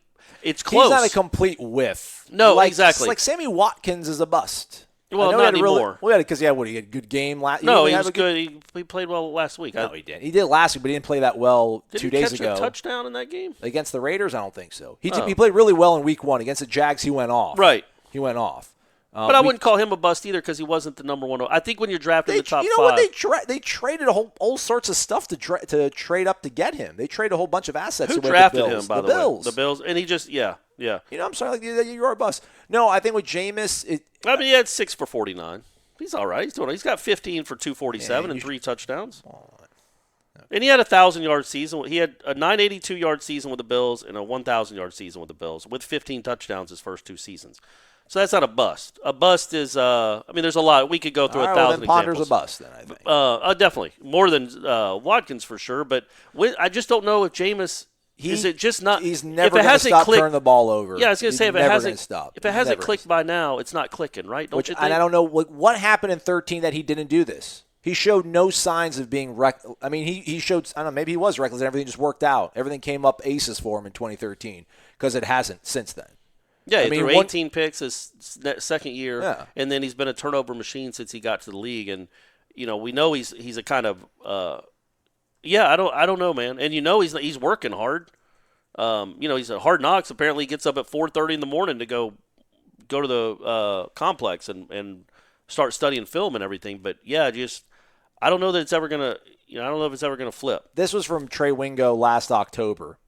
It's close. He's not a complete whiff. No, exactly. It's like Sammy Watkins is a bust. Well, not anymore. He had a good game last. No, he was good. He played well last week. No, he did. He did last week, but he didn't play that well 2 days ago. Did he catch a touchdown in that game against the Raiders? I don't think so. He played really well in Week 1 against the Jags. He went off. Right. He went off. But I wouldn't call him a bust either because he wasn't the number one. I think when you're drafting the top 5. What? They traded all sorts of stuff to trade up to get him. They traded a whole bunch of assets. Who drafted him, by the way? Bills. The Bills. And he just, yeah. I'm sorry, you are a bust. No, I think with Jameis. He had 6 for 49. He's all right. He's got 15 for 247 and 3 touchdowns. And he had a 1,000-yard season. He had a 982-yard season with the Bills and a 1,000-yard season with the Bills with 15 touchdowns his first 2 seasons. So that's not a bust. A bust is, there's a lot. We could go through 1,000 examples. Ponder's a bust then, I think. Definitely. More than Watkins for sure. But I just don't know if Jameis is it just not. He's never going to stop turning the ball over. Yeah, I was going to say, if it hasn't clicked by now, it's not clicking, right? Don't you think? And I don't know what happened in 2013 that he didn't do this. He showed no signs of being reckless. I mean, he showed, I don't know, maybe he was reckless and everything just worked out. Everything came up aces for him in 2013 because it hasn't since then. Yeah, he threw 18 picks his second year, and then he's been a turnover machine since he got to the league. And we know he's a kind of I don't know, man. And he's working hard. He's at Hard Knocks. Apparently, he gets up at 4:30 in the morning to go to the complex and start studying film and everything. But I don't know that it's ever gonna. I don't know if it's ever gonna flip. This was from Trey Wingo last October,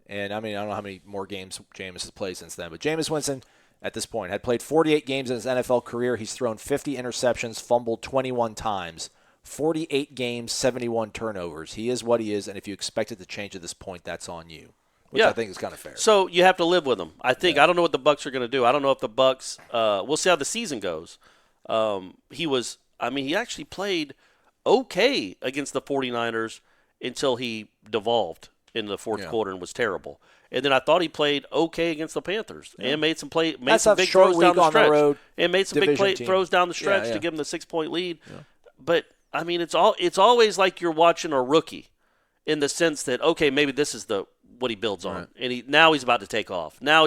and I don't know how many more games Jameis has played since then. But Jameis Winston, at this point, had played 48 games in his NFL career. He's thrown 50 interceptions, fumbled 21 times, 48 games, 71 turnovers. He is what he is, and if you expect it to change at this point, that's on you. Which I think is kind of fair. So you have to live with him. I think I don't know what the Bucs are going to do. I don't know if the Bucs. We'll see how the season goes. He actually played okay against the 49ers until he devolved in the fourth quarter and was terrible. And then I thought he played okay against the Panthers and made some big throws down the stretch. And made some big throws down the stretch to give him the 6-point lead. Yeah. But it's always like you're watching a rookie, in the sense that maybe this is what he builds on. And now he's about to take off. And then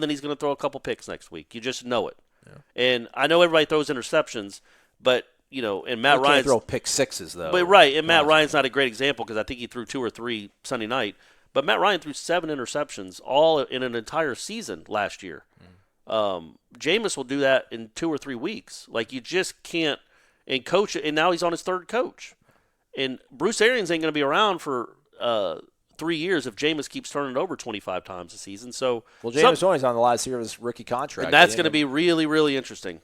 he's going to throw a couple picks next week. You just know it. Yeah. And I know everybody throws interceptions, but and Matt Ryan can't throw pick sixes though. But and Matt Ryan's not a great example because I think he threw 2 or 3 Sunday night. But Matt Ryan threw 7 interceptions all in an entire season last year. Jameis will do that in 2 or 3 weeks. Like, you just can't. And coach, and now he's on his third coach. And Bruce Arians ain't going to be around for 3 years if Jameis keeps turning it over 25 times a season. So, Jameis only's on the last year of his rookie contract. And that's going to be really, really interesting.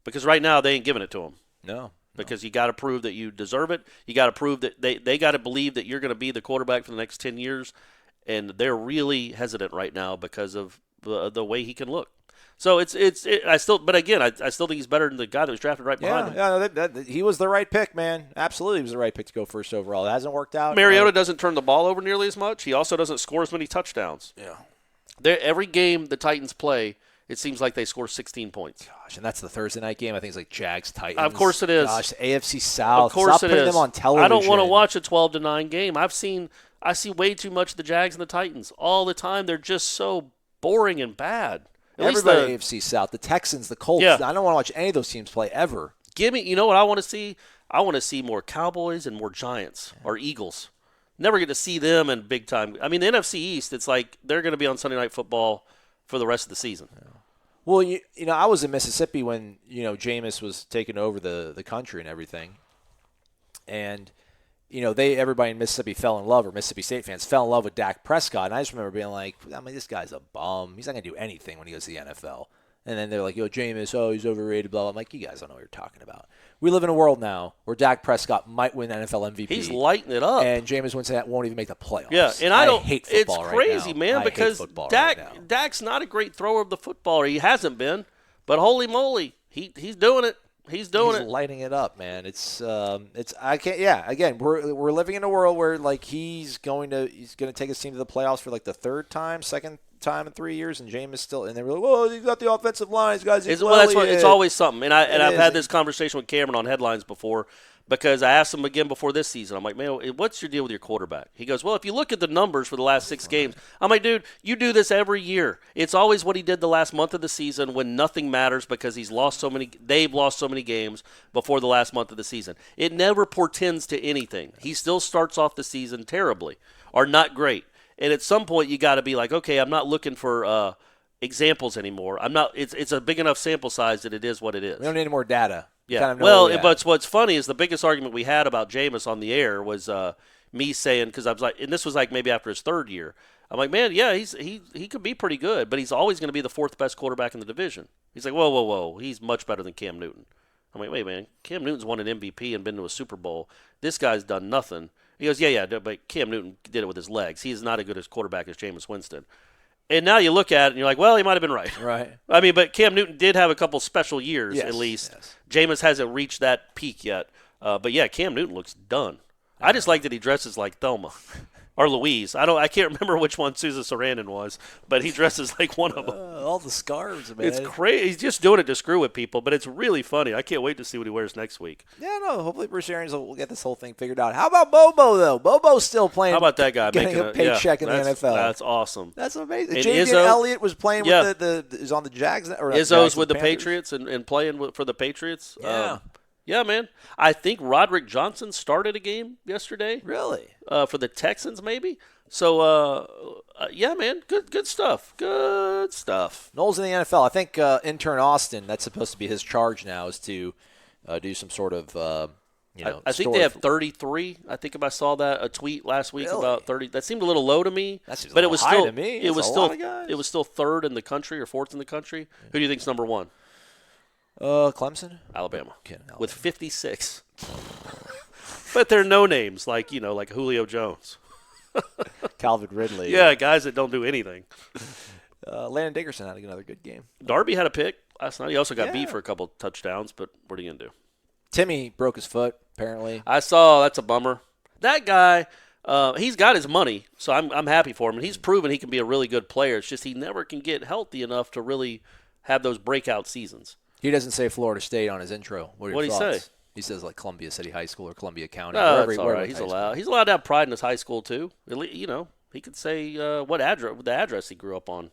Because right now they ain't giving it to him. No. Because you got to prove that you deserve it. You got to prove that they got to believe that you're going to be the quarterback for the next 10 years. And they're really hesitant right now because of the way he can look. So I still think he's better than the guy that was drafted right behind him. Yeah, he was the right pick, man. Absolutely, he was the right pick to go first overall. It hasn't worked out. Mariota doesn't turn the ball over nearly as much. He also doesn't score as many touchdowns. Yeah. Every game the Titans play, it seems like they score 16 points. Gosh, and that's the Thursday night game. I think it's like Jags-Titans. Of course it is. Gosh, AFC South. Of course Stop putting them on television. I don't want to watch a 12-9 game. I see way too much of the Jags and the Titans all the time. They're just so boring and bad. Everybody AFC South. The Texans, the Colts. Yeah. I don't want to watch any of those teams play ever. You know what I want to see? I want to see more Cowboys and more Giants or Eagles. Never get to see them in big time. I mean, the NFC East, it's like they're going to be on Sunday Night Football for the rest of the season. Yeah. Well, I was in Mississippi when, Jameis was taking over the country and everything. And, everybody in Mississippi fell in love, or Mississippi State fans fell in love with Dak Prescott. And I just remember being like, this guy's a bum. He's not going to do anything when he goes to the NFL. And then they're like, Jameis, he's overrated, blah, blah. I'm like, you guys don't know what you're talking about. We live in a world now where Dak Prescott might win NFL MVP. He's lighting it up. And Jameis Winston won't even make the playoffs. Yeah, and I hate football right now. It's crazy, man, because Dak's not a great thrower of the football, or he hasn't been. But holy moly, he's doing it. He's lighting it up, man. Again, we're living in a world where like he's going to take his team to the playoffs for like the second time in 3 years, and Jameis still, and they were like, "Whoa, he's got the offensive lines, guys." It's always something. And I've had this conversation with Cameron on Headlines before, because I asked him again before this season. I'm like, "Man, what's your deal with your quarterback?" He goes, "Well, if you look at the numbers for the last 6 games," I'm like, "Dude, you do this every year. It's always what he did the last month of the season when nothing matters because they've lost so many games before the last month of the season. It never portends to anything. He still starts off the season terribly or not great. And at some point, you got to be like, okay, I'm not looking for examples anymore. I'm not. It's a big enough sample size that it is what it is. We don't need any more data. Yeah. But what's funny is the biggest argument we had about Jameis on the air was me saying, because I was like, and this was like maybe after his 3rd year. I'm like, man, yeah, he could be pretty good, but he's always going to be the 4th best quarterback in the division. He's like, whoa, he's much better than Cam Newton. I'm like, wait, man, Cam Newton's won an MVP and been to a Super Bowl. This guy's done nothing. He goes, yeah, but Cam Newton did it with his legs. He's not as good as quarterback as Jameis Winston. And now you look at it and you're like, well, he might have been right. Right. I mean, but Cam Newton did have a couple special years at least. Yes. Jameis hasn't reached that peak yet. But yeah, Cam Newton looks done. I just like that he dresses like Thelma. or Louise. I can't remember which one Susan Sarandon was, but he dresses like one of them. All the scarves, man. It's crazy. He's just doing it to screw with people, but it's really funny. I can't wait to see what he wears next week. Yeah, no. Hopefully Bruce Arians will get this whole thing figured out. How about Bobo though? Bobo's still playing. How about that guy getting a paycheck in the NFL? That's awesome. That's amazing. And J.J. Elliott was playing with is on the Jags. Or Izzo's with the Panthers. Patriots and playing for the Patriots. Yeah. Yeah, man. I think Roderick Johnson started a game yesterday. Really? For the Texans, maybe. So, yeah, man. Good stuff. Good stuff. Noles in the NFL. I think intern Austin, that's supposed to be his charge now, is to do some sort of, I think they have 33. I think if I saw a tweet last week about 30. That seemed a little low to me. That seems but a it was little high still to me. it was That's a still lot of guys. it was still third in the country or fourth in the country. Who do you think's number one? Clemson? Alabama. Okay, Alabama. With 56. But they're no names like Julio Jones. Calvin Ridley. Yeah, guys that don't do anything. Landon Dickerson had another good game. Darby had a pick last night. He also got beat for a couple touchdowns, but what are you going to do? Timmy broke his foot, apparently. I saw. That's a bummer. That guy, he's got his money, so I'm happy for him. And he's proven he can be a really good player. It's just he never can get healthy enough to really have those breakout seasons. He doesn't say Florida State on his intro. What are your What'd he thoughts? say? He says like Columbia City High School or Columbia County. No, that's all right. He's allowed. He's allowed to have pride in his high school too. He could say the address he grew up on.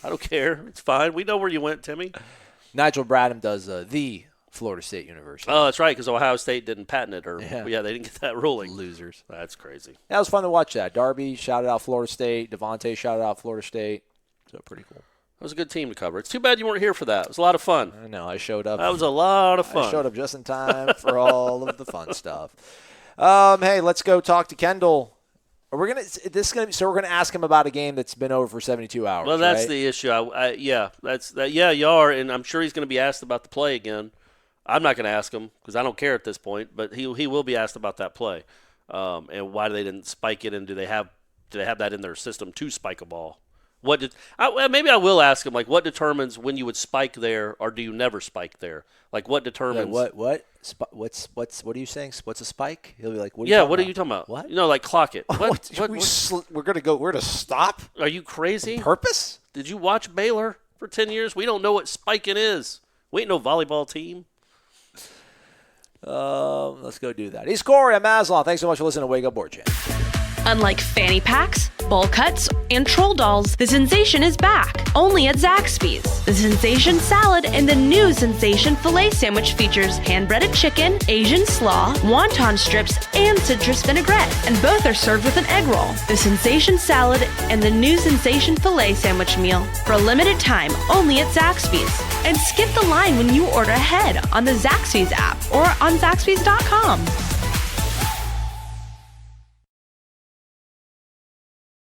I don't care. It's fine. We know where you went, Timmy. Nigel Bradham does the Florida State University. Oh, that's right, because Ohio State didn't patent it, they didn't get that ruling. Losers. That's crazy. That was fun to watch that. Darby shouted out Florida State. Devontae shouted out Florida State. So pretty cool. It was a good team to cover. It's too bad you weren't here for that. It was a lot of fun. I know. I showed up. That was a lot of fun. I showed up just in time for all of the fun stuff. Hey, let's go talk to Kendall. We're gonna ask him about a game that's been over for 72 hours. Well, that's right? the issue. Yeah, you are, and I'm sure he's going to be asked about the play again. I'm not going to ask him because I don't care at this point, but he will be asked about that play and why they didn't spike it, and do they have that in their system to spike a ball? Maybe I will ask him, like, what determines when you would spike there, or do you never spike there? Like, what determines? What are you saying? What's a spike? He'll be like, what are you talking about? What? Like clock it. We're gonna stop? Are you crazy? Purpose? Did you watch Baylor for 10 years? We don't know what spiking is. We ain't no volleyball team. Let's go do that. He's Corey. I'm Aslan. Thanks so much for listening to Wake Up Board Champ. Unlike fanny packs, bowl cuts, and troll dolls, the sensation is back, only at Zaxby's. The Sensation Salad and the new Sensation Filet Sandwich features hand-breaded chicken, Asian slaw, wonton strips, and citrus vinaigrette, and both are served with an egg roll. The Sensation Salad and the new Sensation Filet Sandwich meal, for a limited time, only at Zaxby's. And skip the line when you order ahead on the Zaxby's app or on Zaxby's.com.